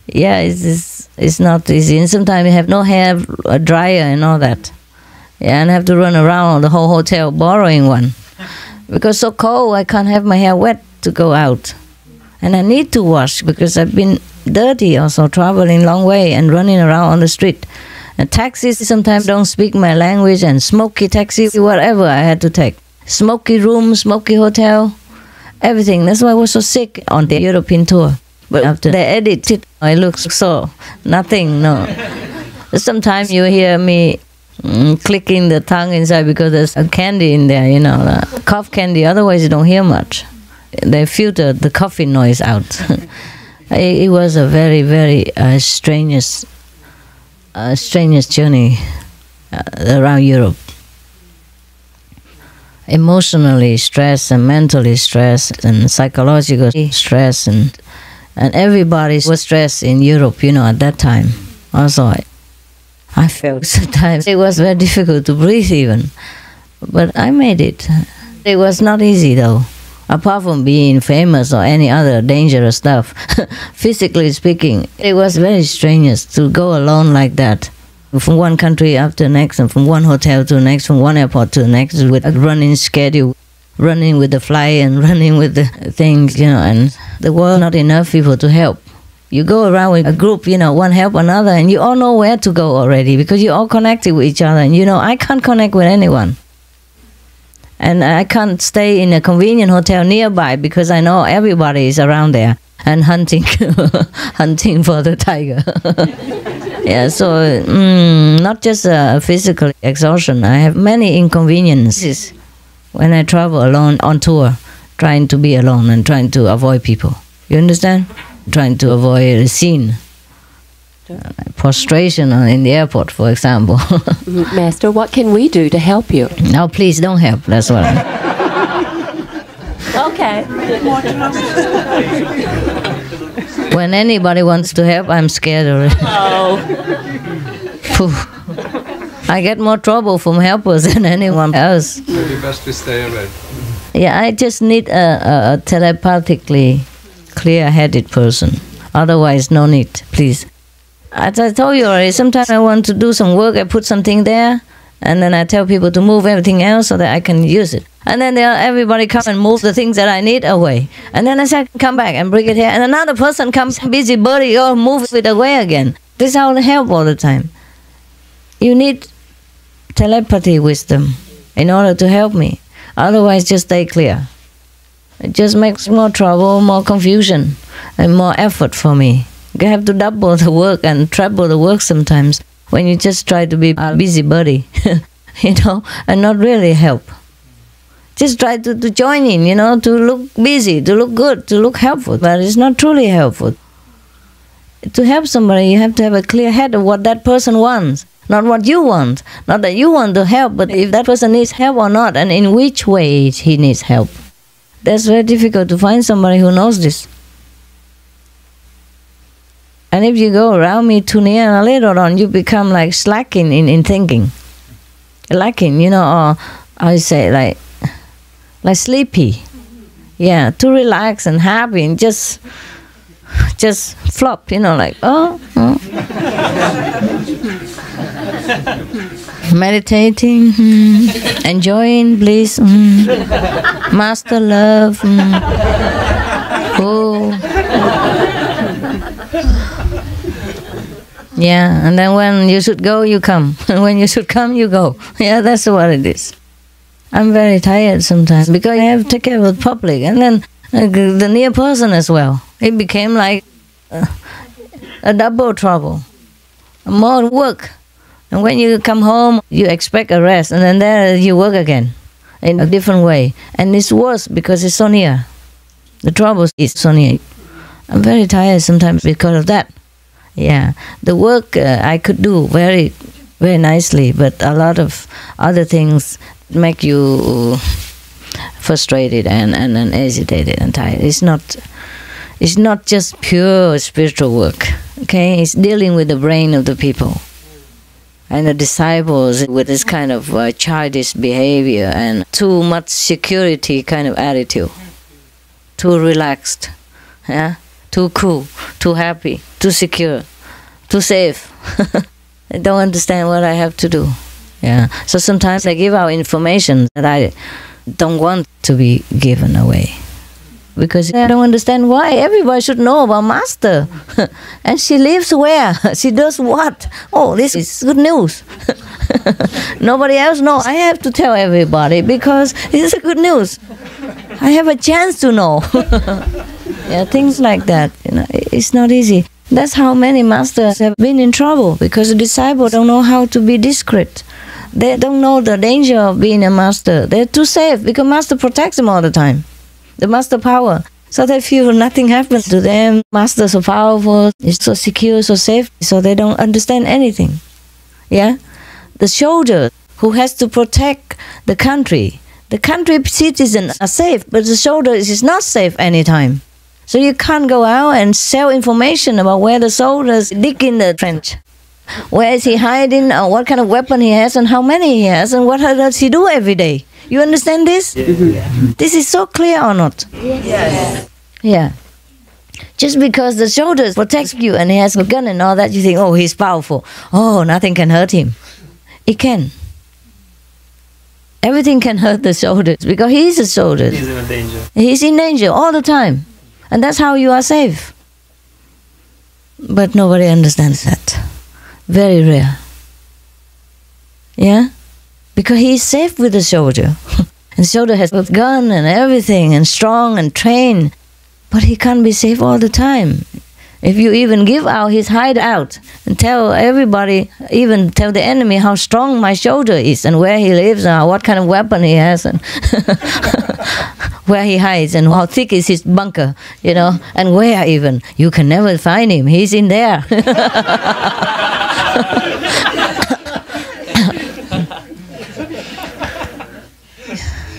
Yeah, it's not easy. And sometimes you have no hair dryer and all that. Yeah, and I have to run around the whole hotel borrowing one. Because so cold, I can't have my hair wet to go out. And I need to wash because I've been dirty also, traveling long way and running around on the street. And taxis sometimes don't speak my language, and smoky taxi, whatever I had to take. Smoky room, smoky hotel, everything. That's why I was so sick on the European tour. But after they edit it, I look so nothing, no. Sometimes you hear me clicking the tongue inside because there's a candy in there, you know, cough candy. Otherwise you don't hear much. They filter the coffee noise out. It was a very, very strenuous journey around Europe. Emotionally stressed and mentally stressed and psychological stress and everybody was stressed in Europe, you know, at that time. Also, I felt sometimes it was very difficult to breathe even. But I made it. It was not easy though. Apart from being famous or any other dangerous stuff, physically speaking, it was very strenuous to go alone like that. From one country after the next, and from one hotel to the next, from one airport to the next, with a running schedule, running with the fly and running with the things, you know, and there were not enough people to help. You go around with a group, you know, one help another, and you all know where to go already because you're all connected with each other, and you know, I can't connect with anyone. And I can't stay in a convenient hotel nearby because I know everybody is around there and hunting hunting for the tiger. Yeah, so not just physical exhaustion. I have many inconveniences when I travel alone on tour, trying to be alone and trying to avoid people. You understand? Trying to avoid a scene. Prostration in the airport, for example. Master, what can we do to help you? No, please don't help. That's what Okay. When anybody wants to help, I'm scared already. I get more trouble from helpers than anyone else. Maybe best to stay away. Yeah, I just need a telepathically clear-headed person. Otherwise, no need, please. As I told you already, sometimes I want to do some work, I put something there, and then I tell people to move everything else so that I can use it. And then everybody comes and moves the things that I need away. And then I say, come back and bring it here. And another person comes, busybody, or moves it away again. This is how they help all the time. You need telepathy wisdom in order to help me. Otherwise, just stay clear. It just makes more trouble, more confusion, and more effort for me. You have to double the work and treble the work sometimes when you just try to be a busybody, you know, and not really help. Just try to join in, you know, to look busy, to look good, to look helpful, but it's not truly helpful. To help somebody, you have to have a clear head of what that person wants, not what you want. Not that you want to help, but if that person needs help or not, and in which way he needs help. That's very difficult to find somebody who knows this. And if you go around me too near, and later on you become like slacking in thinking. Lacking, you know, or I say like sleepy. Yeah, too relaxed and happy and just flop, you know, like, meditating, enjoying bliss, master love, yeah, and then when you should go, you come. And when you should come, you go. Yeah, that's what it is. I'm very tired sometimes because I have to take care of the public and then the near person as well. It became like a double trouble. More work And when you come home, you expect a rest, and then there you work again in a different way. And it's worse because it's so near. The trouble is so near. I'm very tired sometimes because of that. Yeah, the work I could do very, very nicely, but a lot of other things make you frustrated and agitated and tired. It's not just pure spiritual work. Okay, it's dealing with the brain of the people. And the disciples with this kind of childish behavior and too much security kind of attitude. Too relaxed, yeah? Too cool, too happy, too secure, too safe. I don't understand what I have to do. Yeah. So sometimes I give out information that I don't want to be given away. Because I don't understand why everybody should know about Master. And she lives where? She does what? Oh, this is good news. Nobody else knows. I have to tell everybody because this is good news. I have a chance to know. Yeah, things like that. It's not easy. That's how many masters have been in trouble because the disciples don't know how to be discreet. They don't know the danger of being a master. They're too safe because Master protects them all the time. The master power. So they feel nothing happens to them. Masters are powerful, it's so secure, so safe, so they don't understand anything. Yeah? The soldier who has to protect the country citizens are safe, but the soldier is not safe anytime. So you can't go out and sell information about where the soldiers dig in the trench. Where is he hiding, or what kind of weapon he has, and how many he has, and what does he do every day. You understand this? Yeah. This is so clear or not? Yes. Yeah. Just because the soldier protects you and he has a gun and all that, you think, oh, he's powerful. Oh, nothing can hurt him. It can. Everything can hurt the soldiers because he's a soldier. He's in danger. He's in danger all the time. And that's how you are safe. But nobody understands that. Very rare. Yeah? Because he's safe with the soldier. And the soldier has a gun and everything, and strong and trained. But he can't be safe all the time. If you even give out his hideout and tell everybody, even tell the enemy how strong my soldier is and where he lives and what kind of weapon he has and where he hides and how thick is his bunker, and where even, you can never find him. He's in there.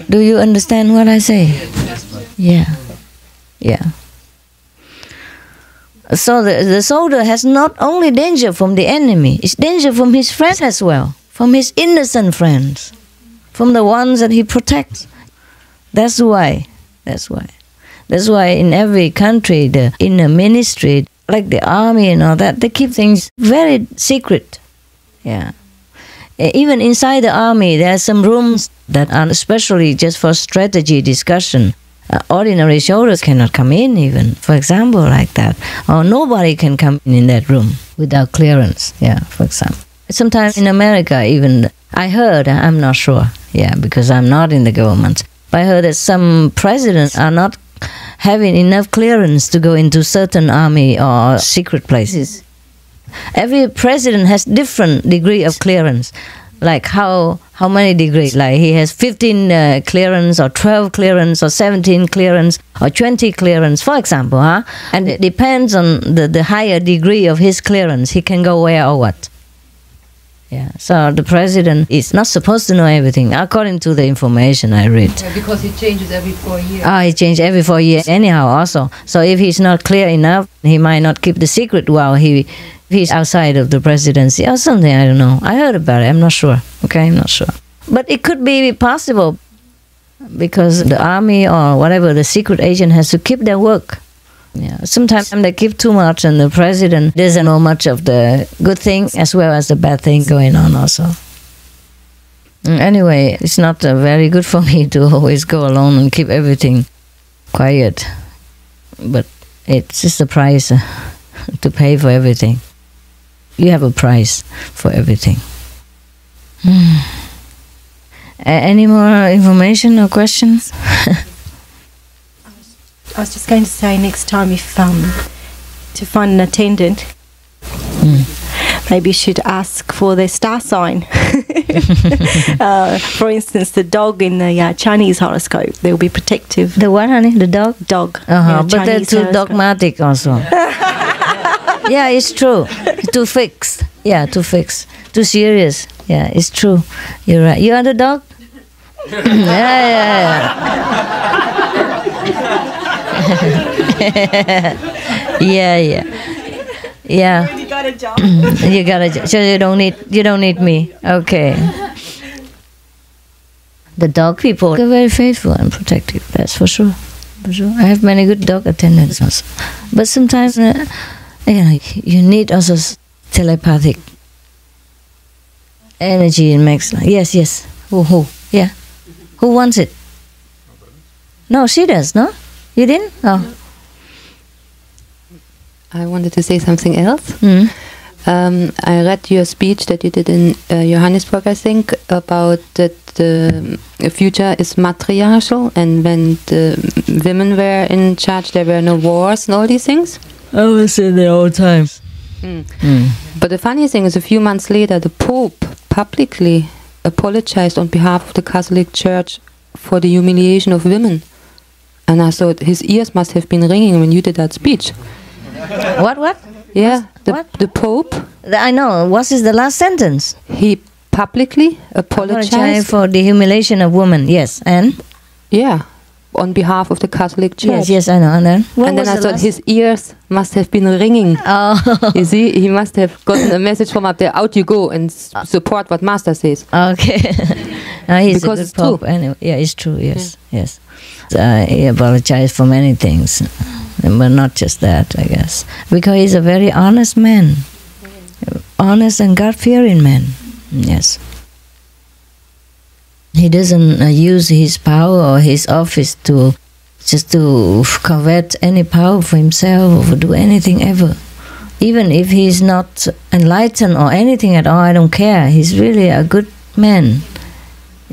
Do you understand what I say? Yeah. Yeah. So the soldier has not only danger from the enemy, it's danger from his friends as well, from his innocent friends, from the ones that he protects. That's why in every country, in the ministry, like the army and all that, they keep things very secret. Yeah. Even inside the army, there are some rooms that are especially just for strategy discussion. Ordinary soldiers cannot come in even, for example, like that. Or nobody can come in that room without clearance, yeah, for example. Sometimes in America even, I heard, I'm not sure, yeah, because I'm not in the government, but I heard that some presidents are not having enough clearance to go into certain army or secret places. Every president has different degree of clearance. Like how many degrees? Like he has 15 clearance or 12 clearance or 17 clearance or 20 clearance, for example. And it depends on the higher degree of his clearance. He can go where or what. Yeah. So the president is not supposed to know everything, according to the information I read. Yeah, because it changes every 4 years. He changes every 4 years anyhow also. So if he's not clear enough, he might not keep the secret while he's outside of the presidency or something, I don't know. I heard about it, I'm not sure. Okay, I'm not sure. But it could be possible because the army or whatever, the secret agent has to keep their work. Yeah. Sometimes they keep too much and the president doesn't know much of the good thing as well as the bad thing going on also. Anyway, it's not very good for me to always go alone and keep everything quiet. But it's just a price to pay for everything. You have a price for everything. Any more information or questions? I was just going to say next time if to find an attendant. maybe you should ask for their star sign. For instance, the dog in the Chinese horoscope, they will be protective. The what, honey? The dog? Dog. But they're too dogmatic also. Yeah, it's true. Too fixed. Yeah, too fixed. Too serious. Yeah, it's true. You're right. You are the dog? Yeah. Yeah. You got a job. You got a job. So you don't need me. Okay. The dog people are very faithful and protective. That's for sure. For sure. I have many good dog attendants also. But sometimes, you need also telepathic energy. It makes yes. Who? Yeah. Who wants it? No, she does. No, you didn't. Oh. I wanted to say something else. I read your speech that you did in Johannesburg, I think, about that the future is matriarchal, and when the women were in charge, there were no wars and all these things. I was in the old times. But the funny thing is, a few months later, the Pope publicly apologized on behalf of the Catholic Church for the humiliation of women. And I thought his ears must have been ringing when you did that speech. What? Yeah, the Pope. I know. What is the last sentence? He publicly apologized for the humiliation of women. Yes, and? Yeah, on behalf of the Catholic Church. Yes, I know. And then? And then I thought his ears must have been ringing. Oh. You see, he must have gotten a message from up there, out you go and support what Master says. Okay. He's because a good it's Pope. true. Anyway, yeah, it's true, yes. He apologized for many things. But not just that, I guess. Because he's a very honest man. Honest and God-fearing man. Yes. He doesn't use his power or his office to covet any power for himself or do anything ever. Even if he's not enlightened or anything at all, I don't care. He's really a good man.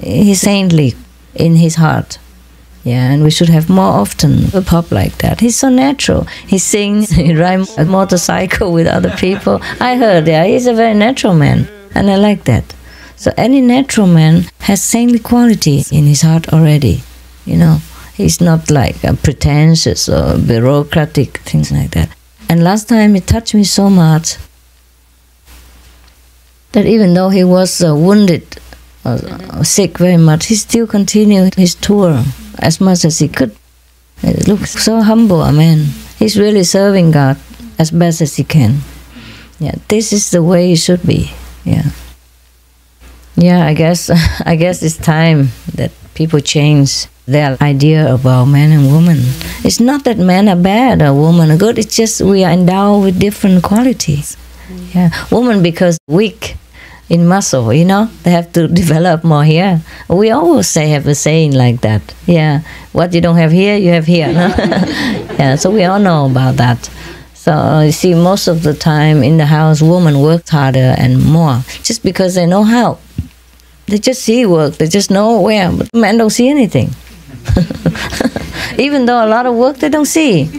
He's saintly in his heart. Yeah, and we should have more often a Pope like that. He's so natural. He sings, he rides a motorcycle with other people. I heard, he's a very natural man, and I like that. So any natural man has saintly quality in his heart already. He's not like pretentious or bureaucratic, things like that. And last time it touched me so much that even though he was wounded, sick very much, he still continued his tour as much as he could. He looks so humble, a man. He's really serving God as best as he can. Yeah, this is the way it should be. Yeah, I guess it's time that people change their idea about man and woman. It's not that men are bad or women are good. It's just we are endowed with different qualities. Yeah, woman because weak in muscle, they have to develop more here. We always have a saying like that. Yeah, what you don't have here, you have here. No? Yeah, so we all know about that. So you see, most of the time in the house, women work harder and more, just because they know how. They just see work, they just know where, but men don't see anything. Even though a lot of work they don't see.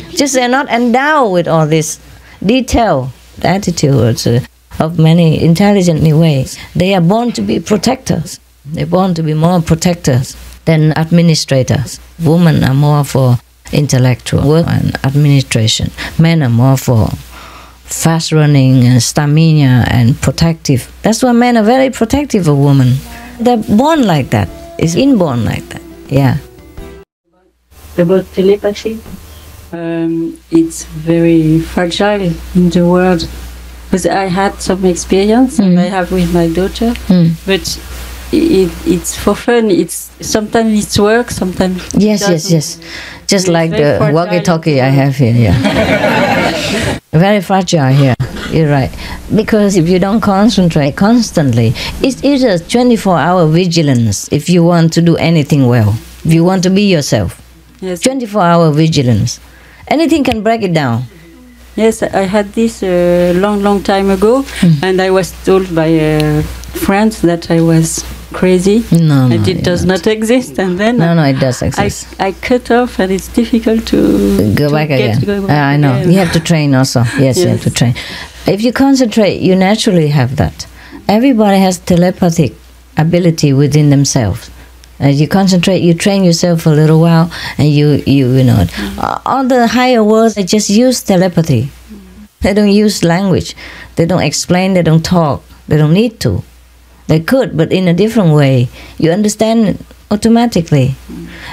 Just they're not endowed with all this detail, attitudes of many intelligent ways. They are born to be protectors. They're born to be more protectors than administrators. Women are more for intellectual work and administration. Men are more for fast running and stamina and protective. That's why men are very protective of women. They're born like that. It's inborn like that. Yeah. About telepathy, it's very fragile in the world. Because I had some experience, and I have with my daughter, but it's for fun. Sometimes it's work, sometimes yes. Just like the walkie-talkie I have here. Yeah. Very fragile here. You're right. Because if you don't concentrate constantly, it's either 24-hour vigilance if you want to do anything well. If you want to be yourself. Yes. 24-hour vigilance. Anything can break it down. Yes, I had this long time ago, and I was told by friends that I was crazy. No, and it does not exist. And then no, it does exist. I cut off, and it's difficult to go back again. I know. Again. You have to train also. Yes, you have to train. If you concentrate, you naturally have that. Everybody has telepathic ability within themselves. As you concentrate, you train yourself for a little while, and you know it. All the higher worlds, they just use telepathy. They don't use language. They don't explain. They don't talk. They don't need to. They could, but in a different way. You understand it automatically.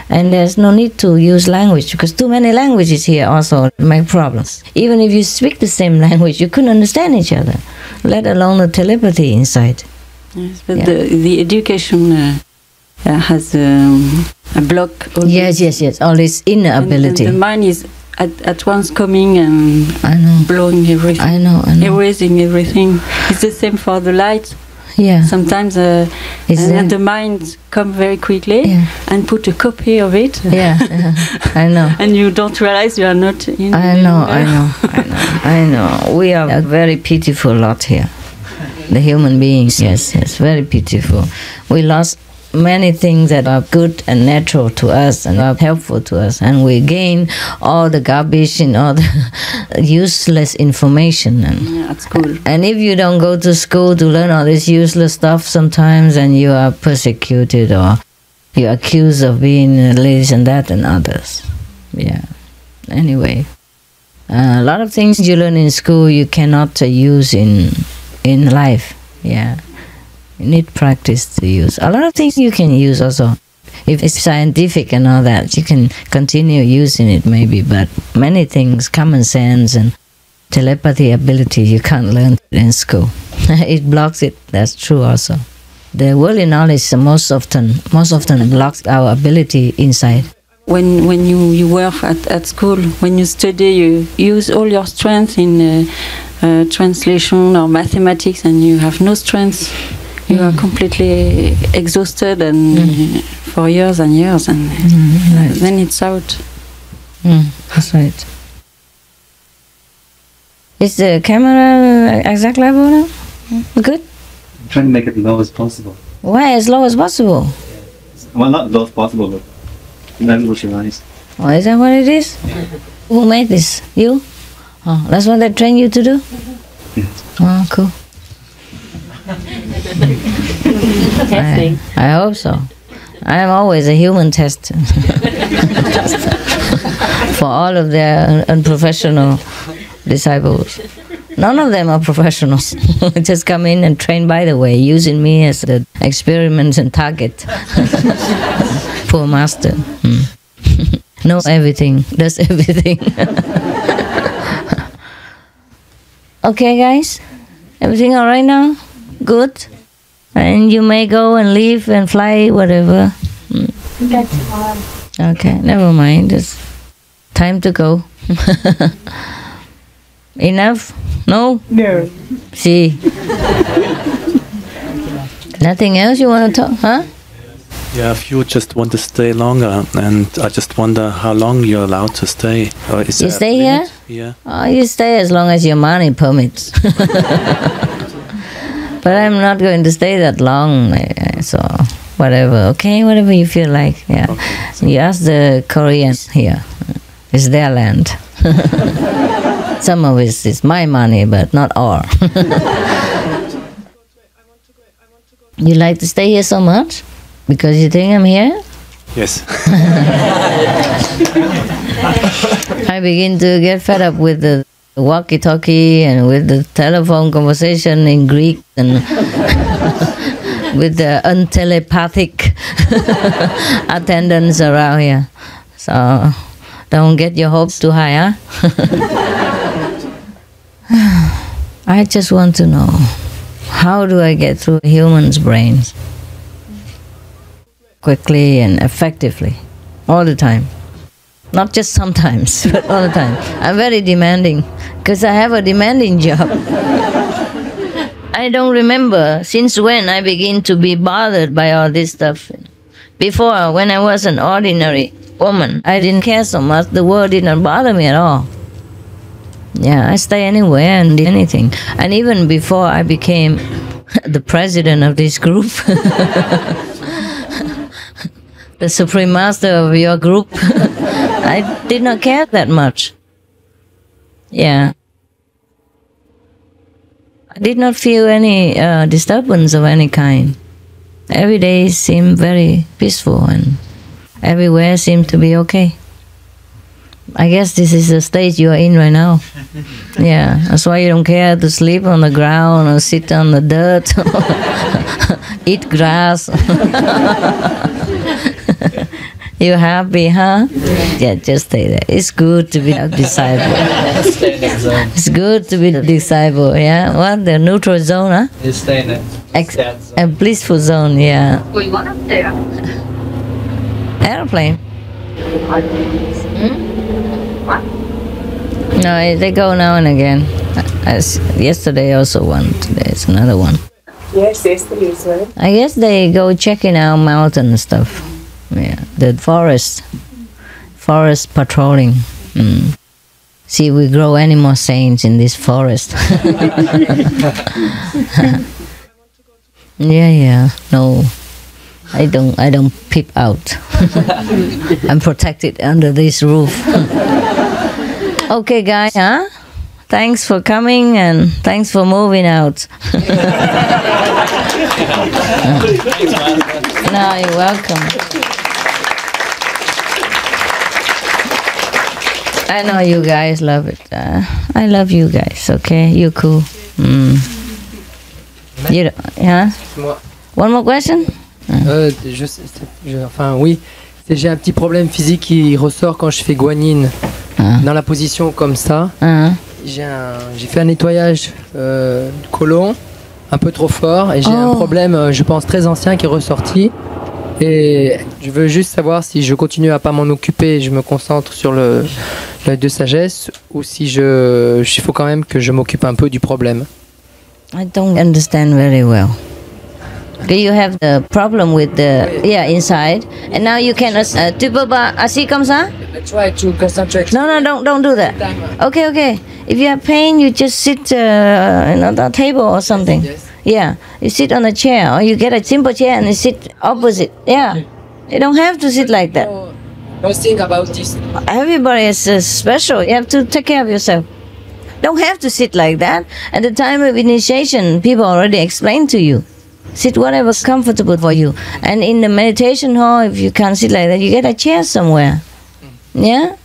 And there's no need to use language, because too many languages here also make problems. Even if you speak the same language, you couldn't understand each other, let alone the telepathy inside. Yes, but the education has a block. Yes. All this inner ability. And the mind is at once coming and blowing everything. I know. Erasing everything. It's the same for the light. Yeah. Sometimes and the mind come very quickly and put a copy of it. Yeah. I know. And you don't realize you are not in. I know. We are a very pitiful lot here. The human beings. Yes. Very pitiful. We lost many things that are good and natural to us and are helpful to us, and we gain all the garbage and all the useless information. And at school. And if you don't go to school to learn all this useless stuff sometimes, and you are persecuted or you're accused of being this and that and others. Yeah. Anyway, a lot of things you learn in school you cannot use in life. Yeah. You need practice to use. A lot of things you can use also. If it's scientific and all that, you can continue using it maybe, but many things, common sense and telepathy ability, you can't learn in school. It blocks it. That's true also. The worldly knowledge most often blocks our ability inside. When you work at school, when you study, you use all your strength in translation or mathematics, and you have no strength. You are completely exhausted and for years and years, and then it's out. That's right. Is the camera exact level now? Good? I'm trying to make it as low as possible. Why as low as possible? Well, not low as possible, but level with your eyes. Oh, is that what it is? Who made this? You? Oh, that's what they train you to do? Yes. Oh, cool. Testing. I hope so. I am always a human test for all of their unprofessional disciples. None of them are professionals. Just come in and train by the way, using me as the experiment and target. Poor master. Knows everything, does everything. Okay, guys? Everything all right now? Good? And you may go and leave and fly, whatever. Okay, never mind. It's time to go. Enough? No? No. See? Nothing else you want to talk? Huh? Yeah, if you just want to stay longer, and I just wonder how long you're allowed to stay. Or is You there a stay here? limit? Yeah. Oh, you stay as long as your money permits. But I'm not going to stay that long, so whatever, okay? Whatever you feel like, yeah. Okay. You ask the Koreans here. It's their land. Some of it is my money, but not all. You like to stay here so much? Because you think I'm here? Yes. I begin to get fed up with the walkie-talkie and with the telephone conversation in Greek and with the untelepathic attendants around here. So don't get your hopes too high, huh? I just want to know, how do I get through a human's brains quickly and effectively all the time? Not just sometimes, but all the time. I'm very demanding, because I have a demanding job. I don't remember since when I begin to be bothered by all this stuff. Before, when I was an ordinary woman, I didn't care so much. The world didn't bother me at all. Yeah, I stay anywhere and do anything. And even before I became the president of this group, the supreme master of your group. I did not care that much. Yeah. I did not feel any disturbance of any kind. Every day seemed very peaceful and everywhere seemed to be okay. I guess this is the stage you are in right now. Yeah, that's why you don't care to sleep on the ground or sit on the dirt, eat grass. You happy, huh? Yeah, just stay there. It's good to be a disciple. It's good to be a disciple, yeah? What? The neutral zone, huh? You stay in a blissful zone, yeah. Going on up there. Airplane. What? No, they go now and again. Yesterday also one, today it's another one. Yes, yesterday as well. I guess they go checking out mountain and stuff. Yeah, the forest patrolling. See, we grow any more saints in this forest. Yeah. No, I don't peep out. I'm protected under this roof. Okay, guys, huh? Thanks for coming and thanks for moving out. No, you're welcome. I know you guys love it. I love you guys, okay? You're cool. You, huh? One more question? Oui, j'ai un petit problème physique qui ressort quand je fais guanine. Dans la position comme ça. J'ai fait un nettoyage du côlon un peu trop fort et j'ai un problème, je pense, très ancien qui est ressorti. Et je veux juste savoir si je continue à pas m'en occuper et je me concentre sur l'œil de sagesse ou si il faut quand même que je m'occupe un peu du problème. I don't understand very well. Do you have the problem with the inside? And now you can assis comme ça? I try to concentrate. No, don't do that. Okay. If you have pain, you just sit on the table or something. Yes. Yeah, you sit on a chair or you get a simple chair and you sit opposite. Yeah, you don't have to sit like that. No think about this. Everybody is special. You have to take care of yourself. Don't have to sit like that. At the time of initiation, people already explained to you. Sit whatever's comfortable for you. And in the meditation hall, if you can't sit like that, you get a chair somewhere. Yeah?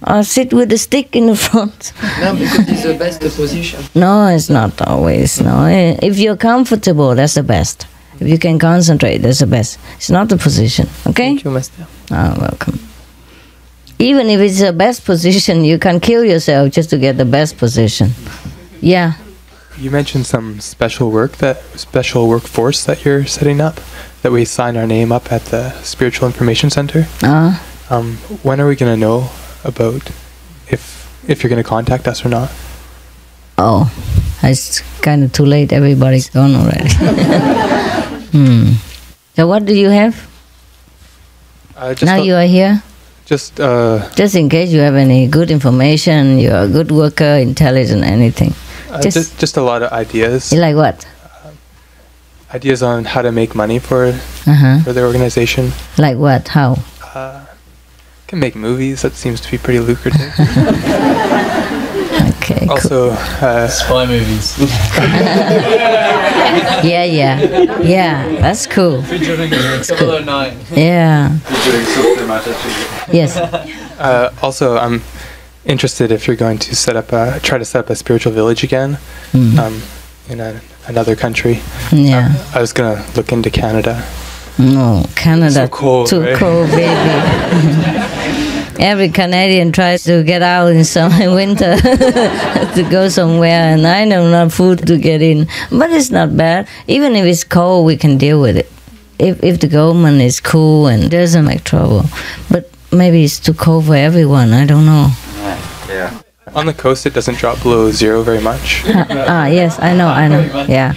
Or sit with a stick in the front. No, because it's the best position. No, it's not always. No, if you're comfortable, that's the best. If you can concentrate, that's the best. It's not the position. Okay? Thank you, Master. Oh, welcome. Even if it's the best position, you can kill yourself just to get the best position. Yeah. You mentioned some special workforce that you're setting up, that we sign our name up at the Spiritual Information Center. When are we going to know about if you're going to contact us or not? Oh, it's kind of too late. Everybody's gone already. So what do you have? Now you are here? Just in case you have any good information, you're a good worker, intelligent, anything. Just a lot of ideas. You like what? Ideas on how to make money for the organization. Like what? How? Can make movies. That seems to be pretty lucrative. Okay. Also, spy movies. Yeah. That's cool. Featuring That's 009. Yeah. Yes. Also, I'm interested if you're going to try to set up a spiritual village again in another country. Yeah. I was gonna look into Canada. No, Canada. So cold, too right? cold, baby. Every Canadian tries to get out in summer, winter to go somewhere, and I know not food to get in. But it's not bad. Even if it's cold, we can deal with it. If the government is cool and doesn't make trouble. But maybe it's too cold for everyone. I don't know. Yeah. On the coast, it doesn't drop below zero very much. Yes, I know. Yeah.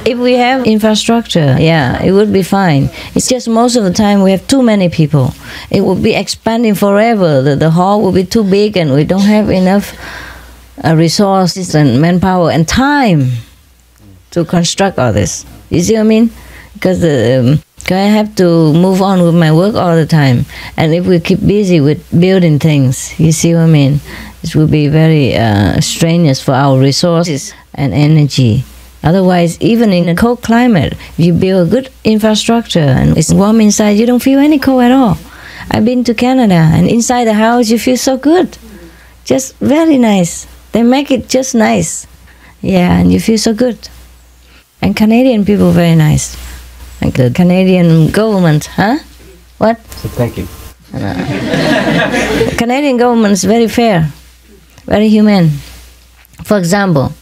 If we have infrastructure, it would be fine. It's just most of the time we have too many people. It would be expanding forever. The hall will be too big and we don't have enough resources and manpower and time to construct all this. You see what I mean? Because I have to move on with my work all the time. And if we keep busy with building things, you see what I mean? It will be very strenuous for our resources and energy. Otherwise, even in a cold climate, if you build a good infrastructure and it's warm inside, you don't feel any cold at all. I've been to Canada, and inside the house you feel so good. Just very nice. They make it just nice. Yeah, and you feel so good. And Canadian people very nice. Like the Canadian government, huh? What? So thank you. The Canadian government is very fair, very humane. For example,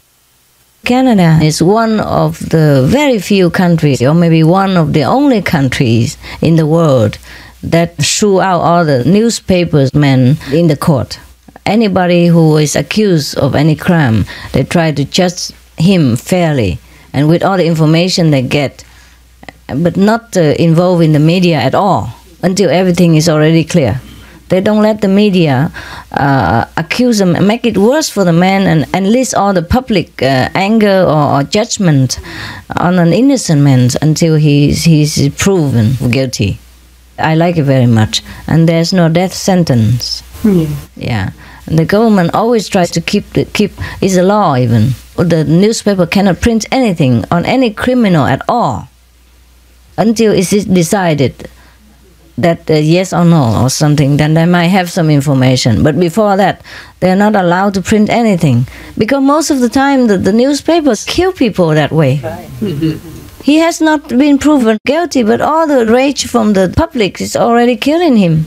Canada is one of the very few countries, or maybe one of the only countries in the world that threw out all the newspapers men in the court. Anybody who is accused of any crime, they try to judge him fairly and with all the information they get, but not involve in the media at all until everything is already clear. They don't let the media accuse him and make it worse for the man and enlist all the public anger or judgment on an innocent man until he's proven guilty. I like it very much. And there's no death sentence. Yeah. And the government always tries to keep it's a law even. The newspaper cannot print anything on any criminal at all until it's decided that yes or no or something, then they might have some information. But before that, they're not allowed to print anything. Because most of the time, the newspapers kill people that way. He has not been proven guilty, but all the rage from the public is already killing him.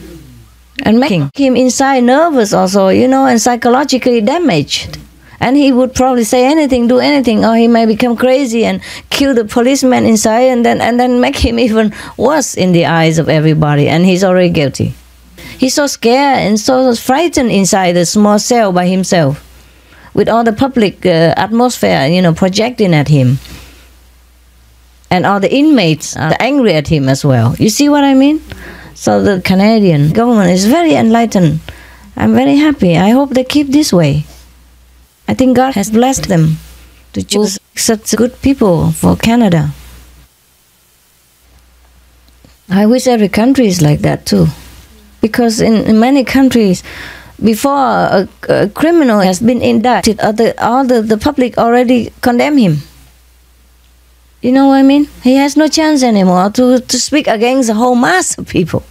And making him inside nervous also, and psychologically damaged. And he would probably say anything, do anything, or he may become crazy and kill the policeman inside and then make him even worse in the eyes of everybody, and he's already guilty. He's so scared and so frightened inside the small cell by himself, with all the public atmosphere, projecting at him. And all the inmates are angry at him as well. You see what I mean? So the Canadian government is very enlightened. I'm very happy. I hope they keep this way. I think God has blessed them to choose such good people for Canada. I wish every country is like that too. Because in many countries, before a criminal has been indicted, all the public already condemn him. You know what I mean? He has no chance anymore to speak against the whole mass of people.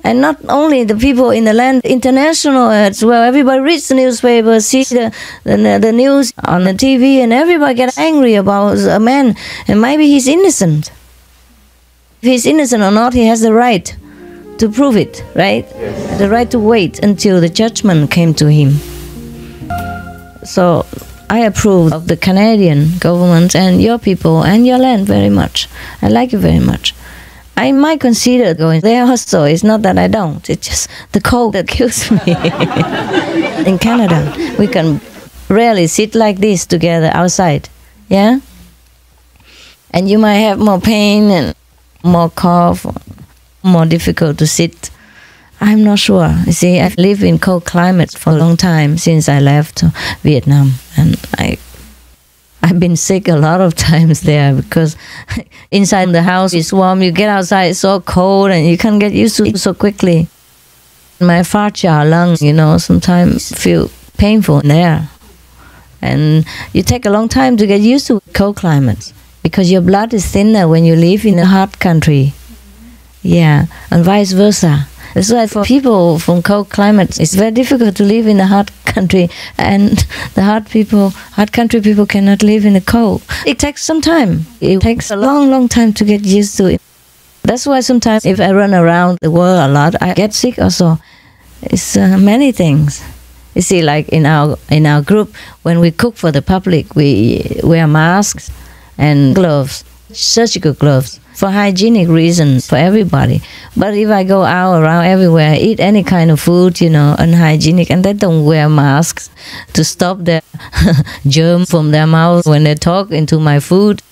And not only the people in the land, international as well. Everybody reads the newspaper, sees the news on the TV, and everybody gets angry about a man. And maybe he's innocent. If he's innocent or not, he has the right to prove it, right? Yes. The right to wait until the judgment came to him. So I approve of the Canadian government and your people and your land very much. I like it very much. I might consider going there also. It's not that I don't. It's just the cold that kills me. In Canada, we can rarely sit like this together outside. Yeah? And you might have more pain and more cough, more difficult to sit. I'm not sure. You see, I've lived in cold climates for a long time since I left Vietnam. And I've been sick a lot of times there because inside the house is warm, you get outside, it's so cold and you can't get used to it so quickly. My fascia lungs, sometimes feel painful there. And you take a long time to get used to cold climates because your blood is thinner when you live in a hot country. Yeah, and vice versa. That's why for people from cold climates, it's very difficult to live in a hot country, and the hot country people cannot live in the cold. It takes some time. It takes a long, long time to get used to it. That's why sometimes if I run around the world a lot, I get sick also. It's many things. You see, like in our group, when we cook for the public, we wear masks and gloves, surgical gloves, for hygienic reasons for everybody. But if I go out around everywhere, eat any kind of food, unhygienic, and they don't wear masks to stop the germ from their mouth when they talk into my food,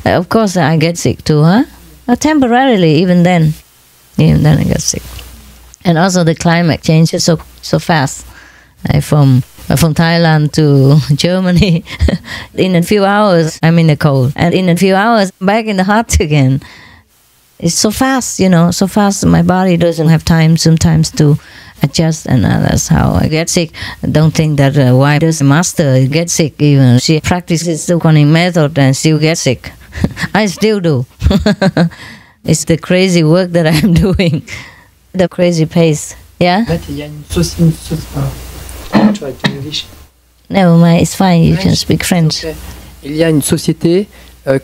of course I get sick too, huh? Temporarily, even then I get sick. And also the climate changes so fast. From from Thailand to Germany. In a few hours, I'm in the cold. And in a few hours, back in the hot again. It's so fast, so fast. My body doesn't have time sometimes to adjust, and that's how I get sick. Don't think that why does the master get sick even? She practices the Kuan method and still get sick. I still do. It's the crazy work that I'm doing. The crazy pace. Yeah? Never mind, it's fine, you can speak French. Okay. Il y a une société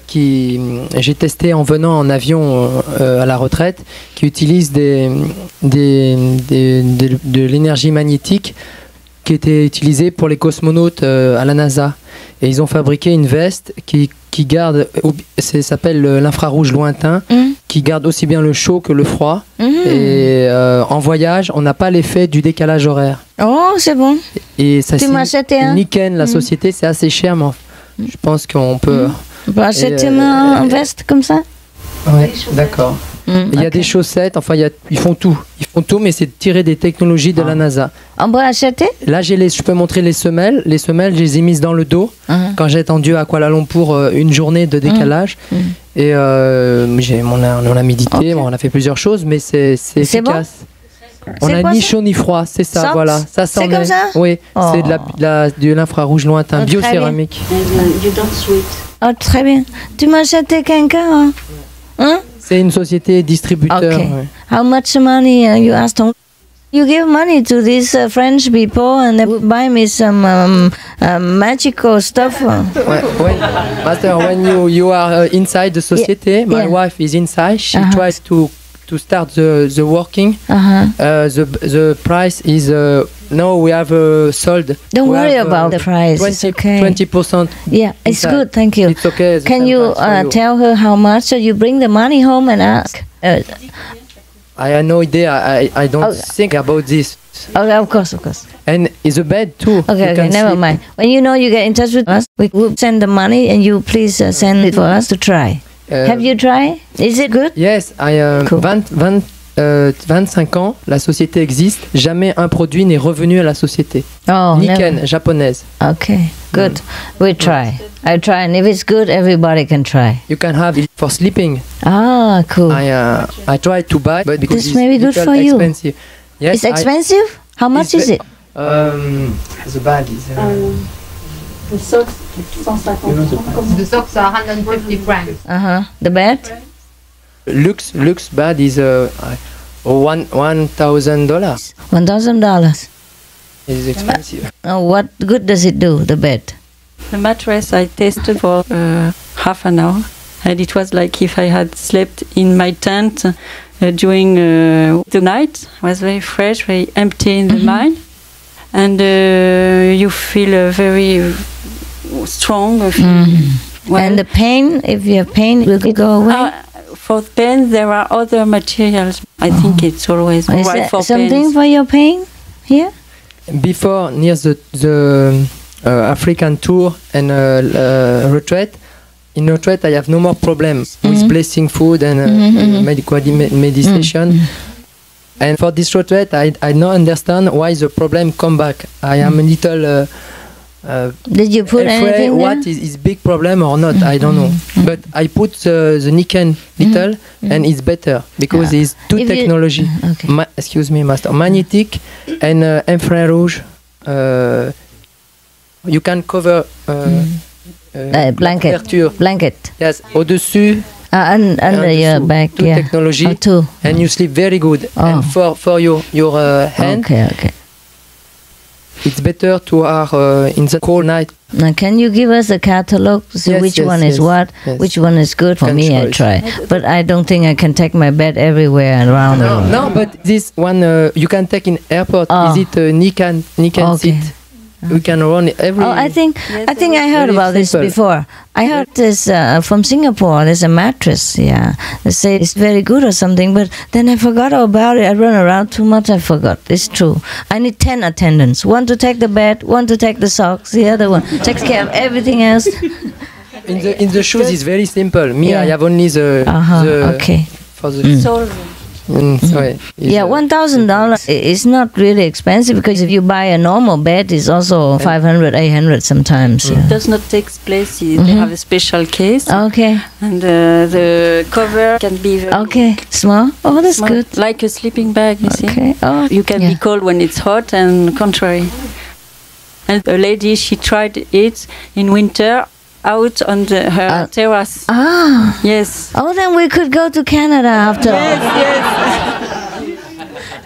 qui j'ai testé en venant en avion à la retraite, qui utilise de l'énergie magnétique qui était utilisée pour les cosmonautes à la NASA. Et ils ont fabriqué une veste qui garde, ça s'appelle l'infrarouge lointain, qui garde aussi bien le chaud que le froid. Et en voyage, on n'a pas l'effet du décalage horaire. Oh, c'est bon. Et ça, tu m'as acheté un? Niken, la société, c'est assez cher, mais je pense qu'on peut... On peut acheter une veste comme ça? Oui, d'accord. Il y a des chaussettes, enfin ils font tout. Ils font tout, mais c'est tiré des technologies de la NASA. On peut acheter? Là, je peux montrer les semelles. Les semelles, je les ai mises dans le dos quand j'ai attendu à Kuala Lumpur une journée de décalage. Et on a médité, on a fait plusieurs choses, mais c'est efficace. On a ni chaud ni froid, c'est ça, voilà. Ça c'est comme ça? Oui, c'est de l'infrarouge lointain, biocéramique. Oh, très bien. Tu m'as acheté quelqu'un, hein? C'est une société distributeur. Okay. Ouais. How much money you asked? You give money to these French people and they buy me some magical stuff. Master, when you are inside the society, my wife is inside. She tries to start the working. The price is no, we have sold. Don't worry about the price. 20%. Yeah, it's good. Thank you. It's okay. Can you tell her how much? So you bring the money home and ask. I have no idea. I don't think about this. Okay, of course. And it's a bed too. Okay, never mind. When you get in touch with us, we will send the money and you please send it for us to try. Have you tried? Is it good? Yes, cool. 25 ans, la société existe. Jamais un produit n'est revenu à la société. Oh, Niken, japonaise. Okay, good. We try. I try, and if it's good, everybody can try. You can have it for sleeping. Ah, cool. I try to buy, but because this may be good for you. Expensive. Yes, it's expensive? How much is it? The bag is... The socks, 150. The socks are 150 francs. The bed? Luxe bed is $1,000. $1,000. It's expensive. What good does it do, the bed? The mattress I tested for half an hour, and it was like if I had slept in my tent during the night. It was very fresh, very empty in the mind, and you feel very strong. And the pain, if you have pain, will it go away? For pain, there are other materials. I think it's always Is right for something pains. for your pain here? Before, near the African tour and retreat, in retreat I have no more problems with blessing food and meditation. And for this retreat, I don't understand why the problem come back. I am a little did you put afraid anything what there? is big problem or not, I don't know. But I put the Niken little and it's better because it's two technology. Excuse me, master. Magnetic and infrarouge. You can cover blanket. Yes, au-dessus. Under your back, two technology, and you sleep very good. And for your hand, okay. It's better to have in the cold night. Now, can you give us a catalog to see which one is what, which one is good for me? I try, but I don't think I can take my bed everywhere and around. No, but this one you can take in airport. Is it Niken seat? We can run every. Oh, I think I heard about this before. I heard this from Singapore. There's a mattress. Yeah, they say it's very good or something. But then I forgot about it. I run around too much. I forgot. It's true. I need 10 attendants. One to take the bed. One to take the socks. The other one takes care of everything else. In the shoes, it's very simple. Me, I have only the okay. For the Yeah, $1,000 is not really expensive because if you buy a normal bed, it's also 500, 800 sometimes. It does not take place. They have a special case. Okay. And the cover can be very small. Oh, that's small, good. like a sleeping bag. You see. Oh, you can be cold when it's hot and contrary. And a lady, she tried it in winter out on her terrace. Ah. Yes. Oh, then we could go to Canada after all. Yes.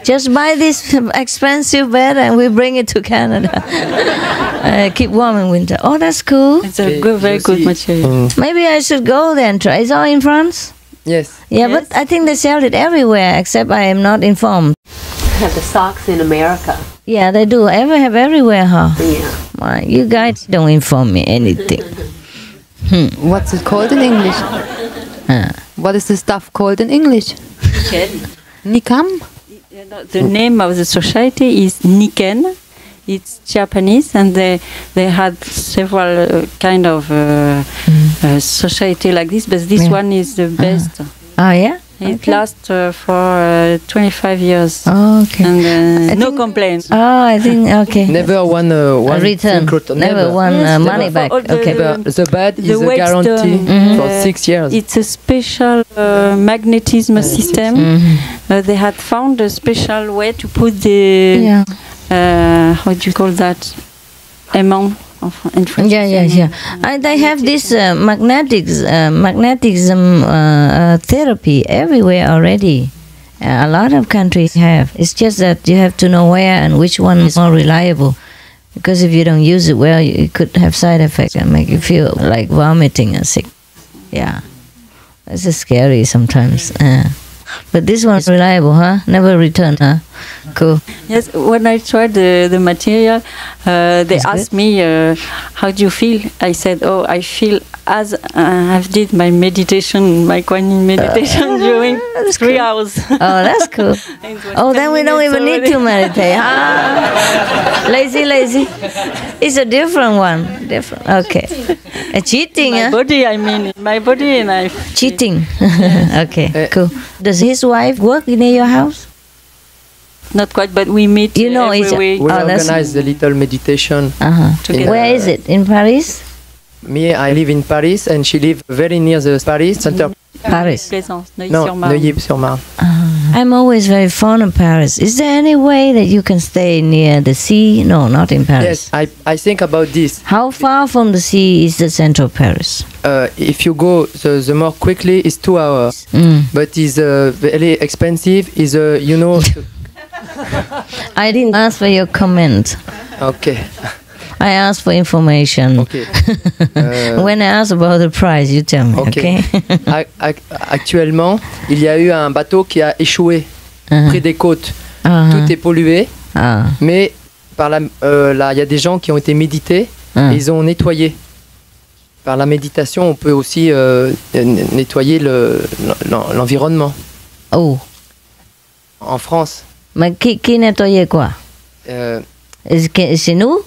Just buy this expensive bed and we bring it to Canada. Keep warm in winter. Oh, that's cool. It's a good, very good material. Maybe I should go there and try. It's all in France? Yes. Yeah, but I think they sell it everywhere, except I am not informed. Have the socks in America. Yeah, they do. Have everywhere, huh? Yeah. Well, you guys don't inform me anything. What's it called in English? What is the stuff called in English? Nikam? The name of the society is Niken. It's Japanese, and they had several kind of society like this, but this one is the best. Oh, yeah? It lasts for 25 years. Oh, okay. And no complaints. Oh, I think, okay. Never one return. Never won money back. Okay. The bed is a guarantee for 6 years. It's a special magnetism system. They had found a special way to put the, how do you call that? Aimant. In French. They have this magnetism therapy everywhere already. A lot of countries have. It's just that you have to know where and which one is more reliable. Because if you don't use it well, it could have side effects and make you feel like vomiting and sick. Yeah, this is scary sometimes. But this one's reliable, huh? Never return, huh? Cool. Yes, when I tried the material, they asked me, how do you feel? I said, oh, I feel as I did my meditation, my Guanyin meditation during 3 hours. Oh, that's cool. Oh, then we don't even need to meditate. Lazy. It's a different one. Different. Okay. Cheating, my body, I mean, my body and I. Cheating. Okay, cool. Does his wife work near your house? Not quite, but we meet every week. We organize a little meditation. Where is it? In Paris? Me, I live in Paris, and she lives very near the Paris center. Paris? Neuilly-sur-Marne. I'm always very fond of Paris. Is there any way that you can stay near the sea? No, not in Paris. Yes, I think about this. How far from the sea is the center of Paris? If you go the more quickly, it's 2 hours. But it's very expensive. I didn't ask for your comment. Okay. I asked for information. Okay. When I ask about the price, you tell me, okay? Actuellement, il y a eu un bateau qui a échoué près des côtes. Tout est pollué, mais là, il y a des gens qui ont été médités et ils ont nettoyé. Par la méditation, on peut aussi nettoyer l'environnement. Oh. En France. Mais qui nettoyait quoi? C'est nous?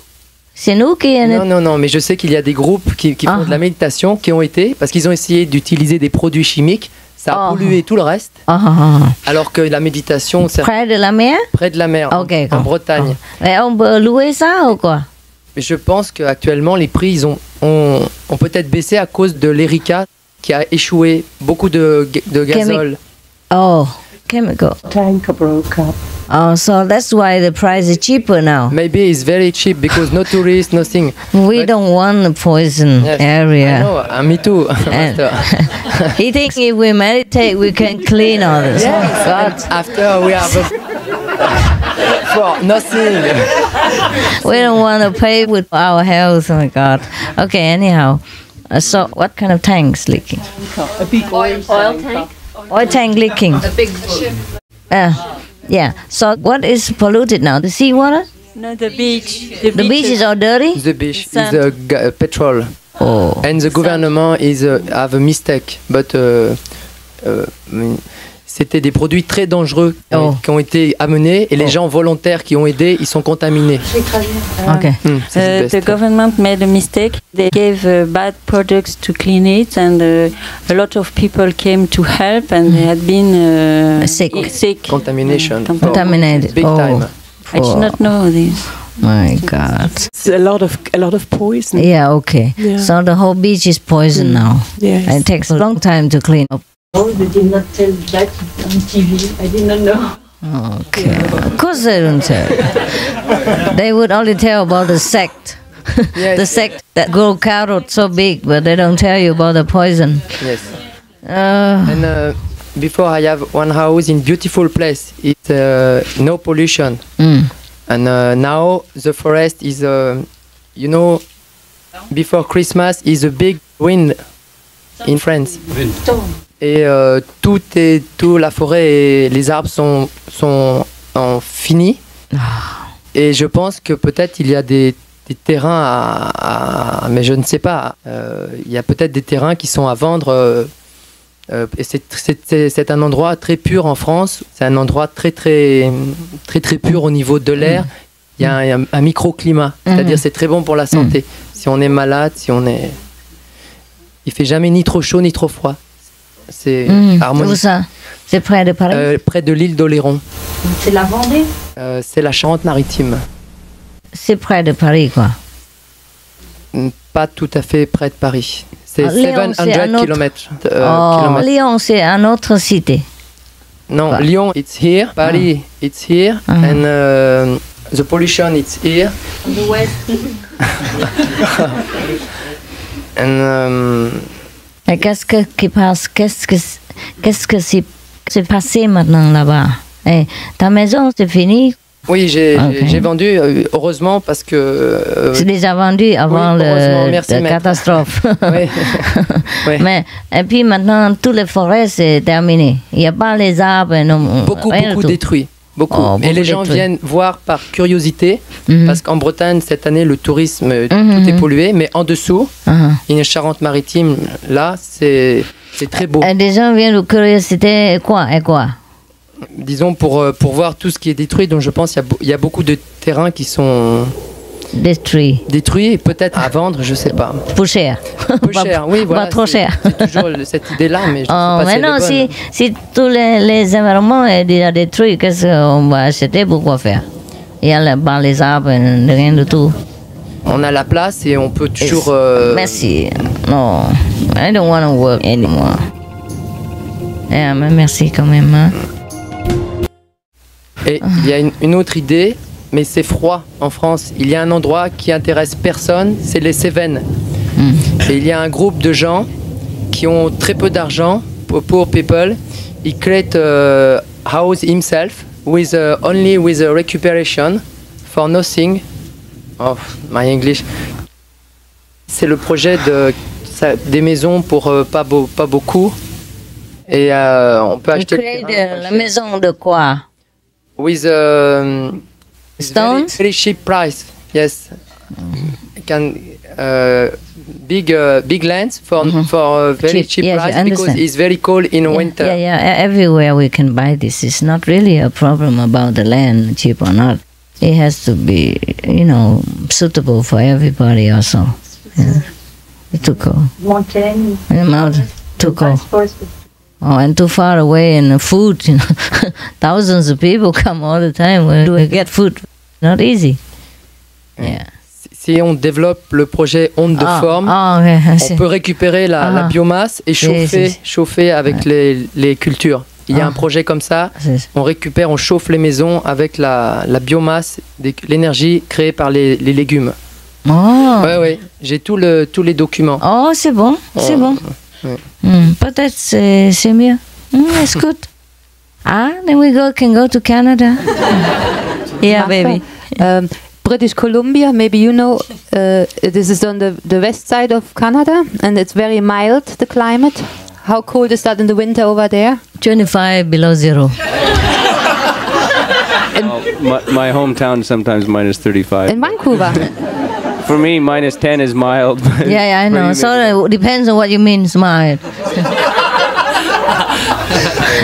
C'est nous qui... Non, mais je sais qu'il y a des groupes qui font de la méditation, qui ont été, parce qu'ils ont essayé d'utiliser des produits chimiques, ça a pollué tout le reste, alors que la méditation... Près de la mer? Près de la mer, en Bretagne. Mais on peut louer ça ou quoi? Mais je pense qu'actuellement, les prix ont peut-être baissé à cause de l'Erika, qui a échoué beaucoup de gazole. Chemical. Tank broke up. Oh, so that's why the price is cheaper now. Maybe it's very cheap because no tourists, nothing. We don't want the poison area. I know, me too. He thinks if we meditate, we can clean all this. Yes. God. After we have for nothing. We don't want to pay with our health. Oh my God. Okay. Anyhow, so what kind of tank's leaking? A big oil tank. Oil tank leaking. A big ship. Yeah. So what is polluted now? The seawater? No, the beach. The beach is all dirty? The beach is petrol. Oh. And the government is have a mistake, but c'était des produits très dangereux qui ont été amenés et les gens volontaires qui ont aidé, ils sont contaminés. Okay. The government made a mistake. They gave bad products to clean it, and a lot of people came to help, and they had been sick. Contamination. Contaminated. Big time. I did not know this. My God. It's a lot of poison. Yeah, okay. Yeah. So the whole beach is poison now. Yes. And it takes a long time to clean up. Oh, they did not tell that on TV. I did not know. Okay. Of course they don't tell. They would only tell about the sect. The sect that grow carrot so big, but they don't tell you about the poison. Yes. And before I have one house in beautiful place. It's no pollution. And now the forest is, before Christmas is a big wind in France. Et toute la forêt et les arbres sont finis. Et je pense que peut-être il y a des terrains mais je ne sais pas. Il y a peut-être des terrains qui sont à vendre. Et c'est un endroit très pur en France. C'est un endroit très pur au niveau de l'air. Il y a un microclimat. C'est-à-dire c'est très bon pour la santé. Si on est malade, il fait jamais ni trop chaud ni trop froid. C'est harmonieux. Où ça? C'est près de Paris? Près de l'île d'Oléron. C'est la Vendée? C'est la Charente-Maritime. C'est près de Paris, quoi? Pas tout à fait près de Paris. C'est 700 km. Lyon, c'est une autre cité. Non, Lyon, it's here. Paris, it's here. And the pollution, it's here. On the west. Et qu'est-ce qui passe? Qu'est-ce que s'est passé maintenant là-bas? Et ta maison, c'est fini? Oui, j'ai vendu, heureusement, parce que... c'est déjà vendu avant la catastrophe. Oui. Mais, et puis maintenant, toutes les forêts, c'est terminé. Il n'y a pas les arbres. Beaucoup détruits. Beaucoup. Et les gens viennent voir par curiosité, parce qu'en Bretagne, cette année, le tourisme, tout est pollué, mais en dessous, il y a une Charente-Maritime, là, c'est très beau. Et les gens viennent de curiosité, et quoi? Disons, pour voir tout ce qui est détruit, donc je pense qu'il y a beaucoup de terrains qui sont... Détruits, et peut-être à vendre, je sais pas. Pour cher. Plus cher, oui, voilà. Pas trop cher. C'est toujours cette idée-là, mais je sais pas si elle est bonne. Si tous les environnements sont déjà détruits, qu'est-ce qu'on va acheter pour quoi faire? Il y a les arbres, rien du tout. On a la place et on peut toujours... Merci. No, I don't want to work anymore. Yeah, mais merci quand même. Hein? Et il y a une autre idée, mais c'est froid en France. Il y a un endroit qui intéresse personne, c'est les Cévennes. Et il y a un groupe de gens qui ont très peu d'argent, poor people. He create a house himself with only with a recuperation for nothing. Oh, my English. C'est le projet des maisons pour pas beaucoup. Et on peut acheter. La maison de quoi? With stones? Very cheap price. Yes. Can big lands for very cheap price because it's very cold in winter. Yeah. Everywhere we can buy this. It's not really a problem about the land, cheap or not. It has to be, suitable for everybody also. Yeah. It's too cold. Mountain. Too cold. Oh, and too far away, and food, thousands of people come all the time. Where do we get food? Not easy. Yeah. Si on développe le projet onde de forme, on peut récupérer la biomasse et chauffer avec les cultures. Il y a un projet comme ça, on récupère, on chauffe les maisons avec la biomasse, l'énergie créée par les légumes. Ouais, j'ai tous les documents. Oh, c'est bon, c'est bon. Peut-être c'est mieux. It's good. Then we can go to Canada. Yeah, baby. British Columbia, maybe you know, this is on the west side of Canada, and it's very mild, the climate. How cold is that in the winter over there? 25 below zero. My hometown sometimes minus 35. In Vancouver? For me, minus 10 is mild. Yeah, I know. So it depends on what you mean, mild.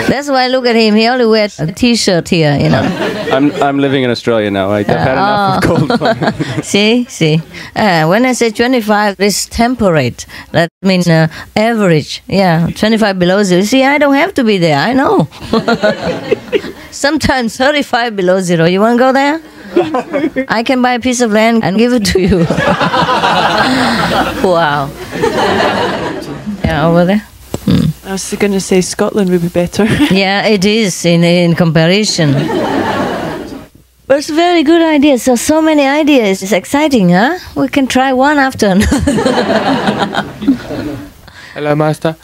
That's why look at him. He only wears a T-shirt here, you know. I'm living in Australia now. I've had enough of cold climate. See. When I say 25, it's temperate. That means average. Yeah, 25 below zero. See, I don't have to be there. I know. Sometimes 35 below zero. You want to go there? I can buy a piece of land and give it to you. Wow. Yeah, over there. I was going to say Scotland would be better. Yeah, it is in comparison. But it's a very good idea. So many ideas. It's exciting, huh? We can try one after another. Hello, Master.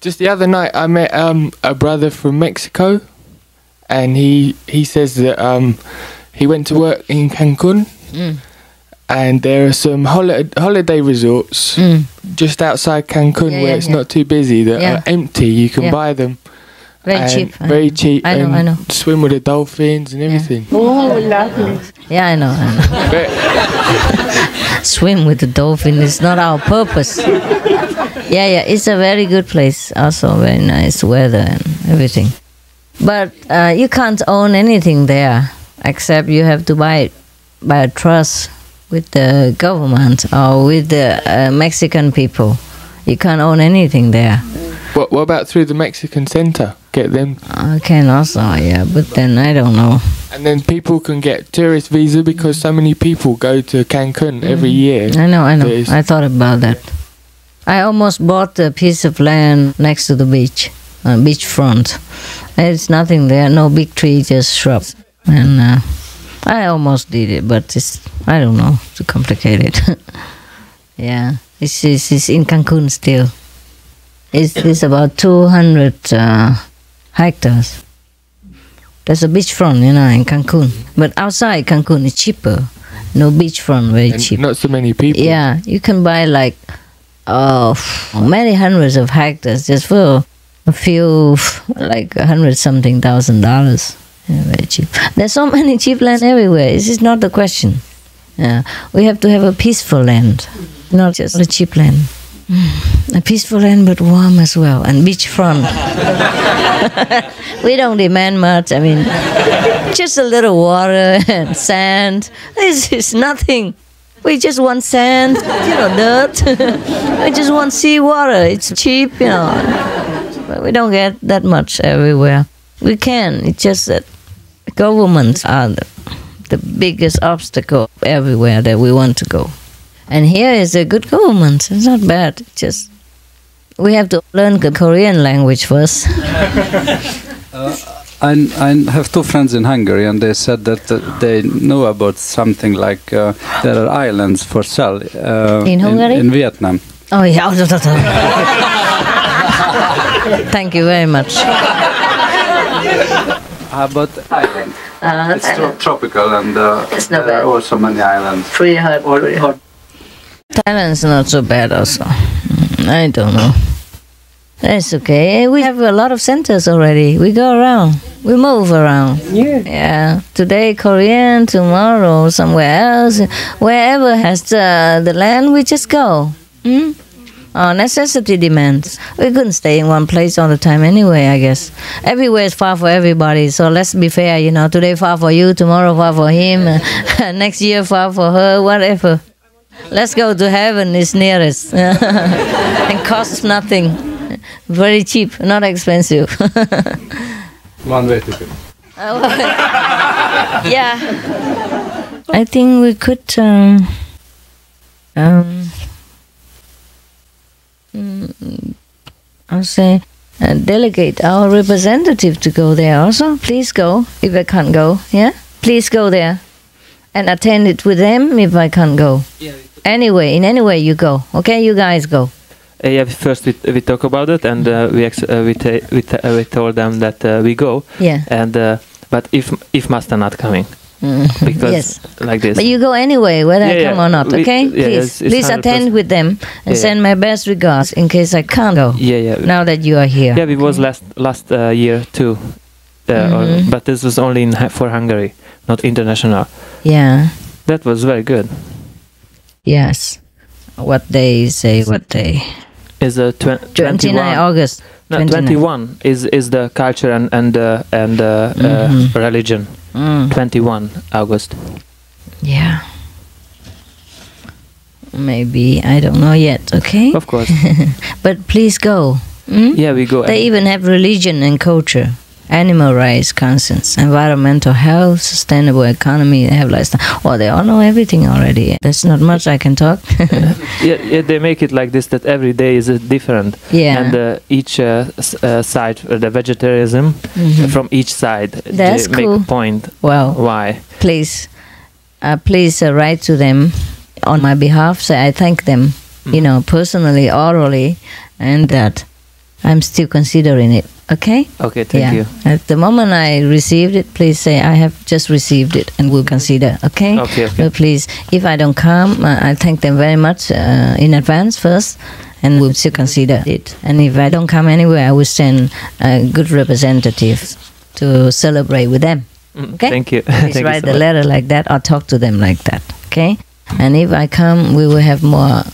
Just the other night, I met a brother from Mexico, and he says that he went to work in Cancun, and there are some holiday resorts just outside Cancun where it's not too busy that are empty. You can buy them. Very cheap. Very cheap. I know. Swim with the dolphins and everything. Oh, lovely. Yeah, I know. Swim with the dolphin is not our purpose. Yeah, it's a very good place. Also, very nice weather and everything. But you can't own anything there, except you have to buy it by a trust with the government or with the Mexican people. You can't own anything there. What about through the Mexican center? Get them? I can also, yeah, but then I don't know. And then people can get tourist visa because so many people go to Cancun every year. I know. I thought about that. I almost bought a piece of land next to the beach, beachfront. There's nothing there, no big tree, just shrubs. And I almost did it, but I don't know, too complicated. Yeah, it's in Cancun still. It's about 200 hectares. There's a beachfront, in Cancun. But outside Cancun, it's cheaper. No beachfront, very cheap. Not so many people. Yeah, you can buy like many hundreds of hectares just for a few, like $100-something thousand. Yeah, very cheap. There's so many cheap land everywhere. This is not the question. Yeah, we have to have a peaceful land, not just a cheap land. A peaceful land, but warm as well, and beachfront. We don't demand much. I mean, just a little water and sand. This is nothing. We just want sand, dirt. We just want seawater. It's cheap, But we don't get that much everywhere. We can. It's just that governments are the biggest obstacle everywhere that we want to go. And here is a good government. It's not bad. It's just we have to learn the Korean language first. I have two friends in Hungary, and they said that they know about something like there are islands for sale in Hungary, in Vietnam. Oh yeah. Thank you very much. How about island? It's tropical, and it's not there bad. are also many islands. Pretty hot. Thailand's not so bad also. I don't know. That's okay. We have a lot of centers already. We go around. We move around. Yeah. Today Korean, tomorrow somewhere else. Wherever has the land, we just go. Our necessity demands. We couldn't stay in one place all the time anyway, I guess. Everywhere is far for everybody, so let's be fair, Today far for you, tomorrow far for him, next year far for her, whatever. Let's go to heaven, it's nearest. And costs nothing. Very cheap, not expensive. One way to go. Yeah. I think we could I'll say delegate our representative to go there also. Please go if I can't go. Yeah? Please go there and attend it with them if I can't go. Anyway, in any way you go. Okay, you guys go. Yeah, first we talk about it, and we told them that we go. Yeah. And but if Master not coming, because like this. But you go anyway, whether I come or not. Okay, please attend with them and send my best regards in case I can't go. Yeah. Now that you are here. Yeah, we was last year too, but this was only for Hungary, not international. Yeah. That was very good. Yes. What day? Say what day? Is 29 August. No, 21 is the culture and religion. 21 August. Yeah. Maybe, I don't know yet, okay? Of course. But please go. Yeah, we go. They even have religion and culture, animal rights, conscience, environmental health, sustainable economy, they have lifestyle. Well, they all know everything already. There's not much I can talk. Yeah, they make it like this, that every day is different. Yeah. And each side, the vegetarianism, from each side, That's they cool. make a point. Well, why? Please write to them on my behalf. Say I thank them, personally, orally, and that I'm still considering it. Okay? Okay, thank you. At the moment I received it, please say I have just received it and will consider. Okay? Okay. But please, if I don't come, I thank them very much in advance first, and we'll still consider it. And if I don't come anywhere, I will send good representatives to celebrate with them. Okay? Thank you. Please Thank write you so the much. letter like that or talk to them like that. Okay? And if I come, we will have more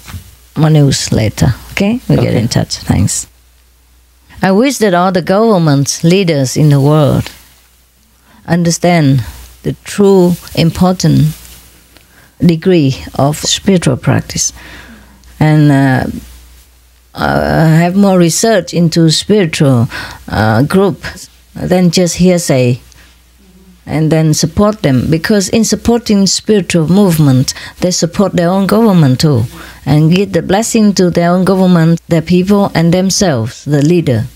news later. Okay? We'll get in touch. Thanks. I wish that all the governments, leaders in the world understand the true important degree of spiritual practice and have more research into spiritual group than just hearsay, and then support them, because in supporting spiritual movement they support their own government too, and give the blessing to their own government, their people and themselves, the leader.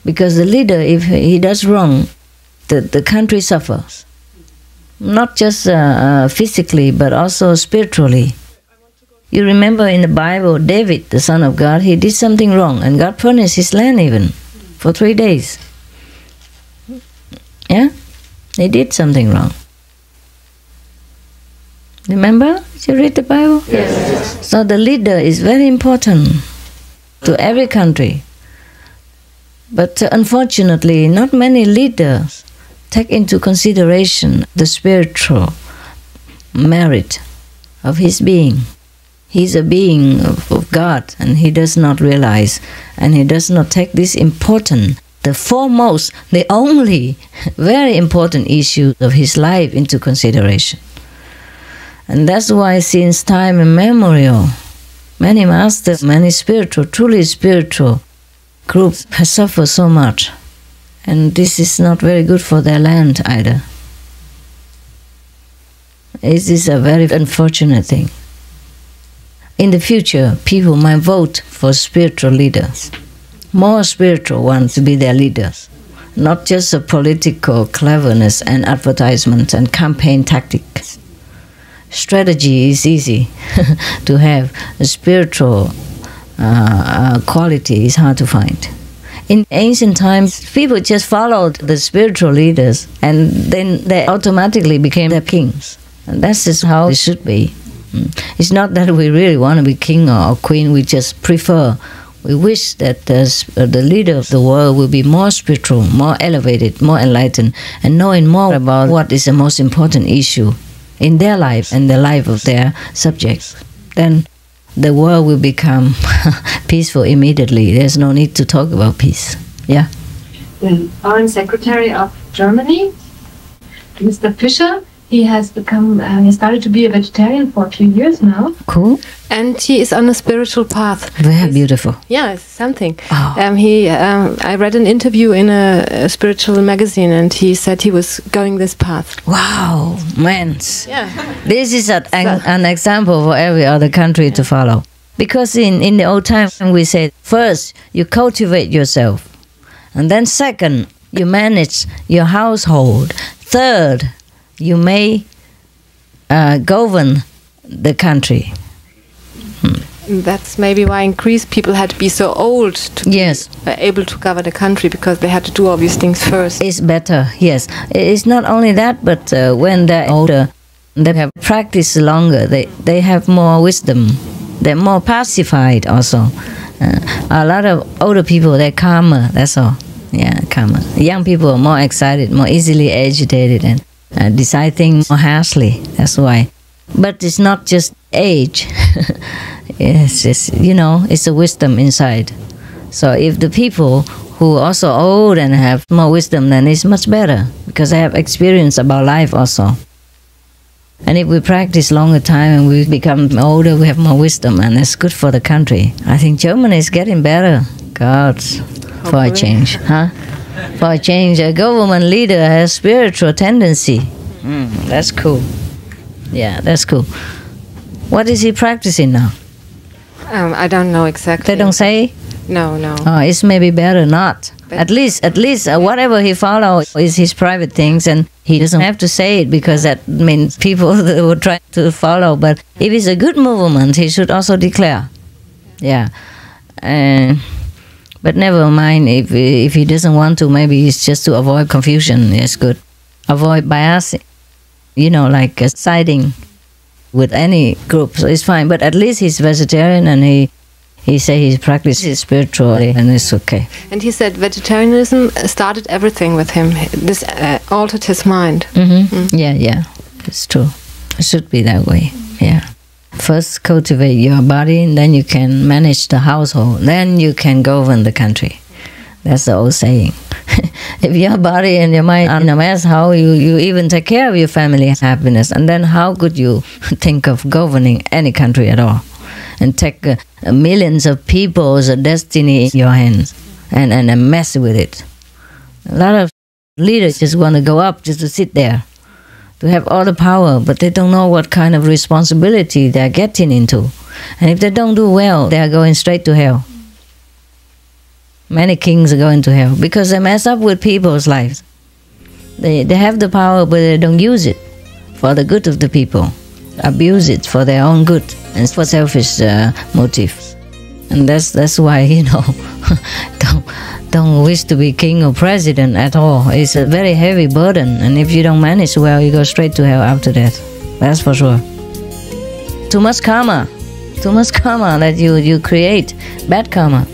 Because the leader, if he does wrong, the country suffers, not just physically but also spiritually. You remember in the Bible, David, the son of God, he did something wrong and God punished his land even for 3 days. Yeah? He did something wrong. Remember? Did you read the Bible? Yes. So the leader is very important to every country. But unfortunately, not many leaders take into consideration the spiritual merit of his being. He's a being of God, and he does not realize, and he does not take this important, the foremost, the only very important issue of his life into consideration. And that's why since time immemorial, many masters, many spiritual, truly spiritual groups have suffered so much. And this is not very good for their land either. It is a very unfortunate thing. In the future, people might vote for spiritual leaders, more spiritual ones to be their leaders, not just a political cleverness and advertisement and campaign tactics. Strategy is easy to have. A spiritual quality is hard to find. In ancient times, people just followed the spiritual leaders and then they automatically became their kings. And that's just how it should be. It's not that we really want to be king or queen, we just prefer. We wish that the leader of the world will be more spiritual, more elevated, more enlightened, and knowing more about what is the most important issue in their life and the life of their subjects. Then the world will become peaceful immediately. There's no need to talk about peace. Yeah? The Foreign Secretary of Germany, Mr. Fischer, he has become, he started to be a vegetarian for a few years now. Cool. And he is on a spiritual path. Very beautiful. Yeah, it's something. Oh. I read an interview in a spiritual magazine, and he said he was going this path. Wow, man. Yeah. This is an example for every other country to follow. Because in the old times we said, first you cultivate yourself, and then second you manage your household, third you may govern the country. That's maybe why in Greece people had to be so old to be able to govern the country, because they had to do all these things first. It's better, yes. It's not only that, but when they're older, they have practiced longer, they have more wisdom. They're more pacified also. A lot of older people, they're calmer, that's all. Yeah, calmer. Young people are more excited, more easily agitated, and decide things more harshly. That's why. But it's not just age. It's just, it's a wisdom inside. So if the people who are also old and have more wisdom, then it's much better, because they have experience about life also. And if we practice longer time and we become older, we have more wisdom, and it's good for the country. I think Germany is getting better. God, for a change, huh? For a change, a government leader has spiritual tendency. That's cool. Yeah, that's cool. What is he practicing now? I don't know exactly. They don't say? No, no. Oh, it's maybe better not. At least, whatever he follows is his private things, and he doesn't have to say it, because that means people will try to follow. But if it's a good movement, he should also declare. Yeah. But never mind, if he doesn't want to, maybe it's just to avoid confusion. It's good. Avoid bias, like siding with any group, so it's fine. But at least he's vegetarian, and he say he practices spiritually, and it's okay. And he said vegetarianism started everything with him. This altered his mind. Yeah, it's true. It should be that way. Yeah. First cultivate your body, and then you can manage the household. Then you can govern the country. That's the old saying. If your body and your mind are in a mess, how you even take care of your family's happiness? And then how could you think of governing any country at all? And take millions of people's destiny in your hands and mess with it. A lot of leaders just want to go up just to sit there, to have all the power, but they don't know what kind of responsibility they're getting into. And if they don't do well, they are going straight to hell. Many kings are going to hell because they mess up with people's lives. They have the power, but they don't use it for the good of the people. Abuse it for their own good and for selfish motives. And that's why, don't wish to be king or president at all. It's a very heavy burden, and if you don't manage well, you go straight to hell after that. That's for sure. Too much karma that you create, bad karma.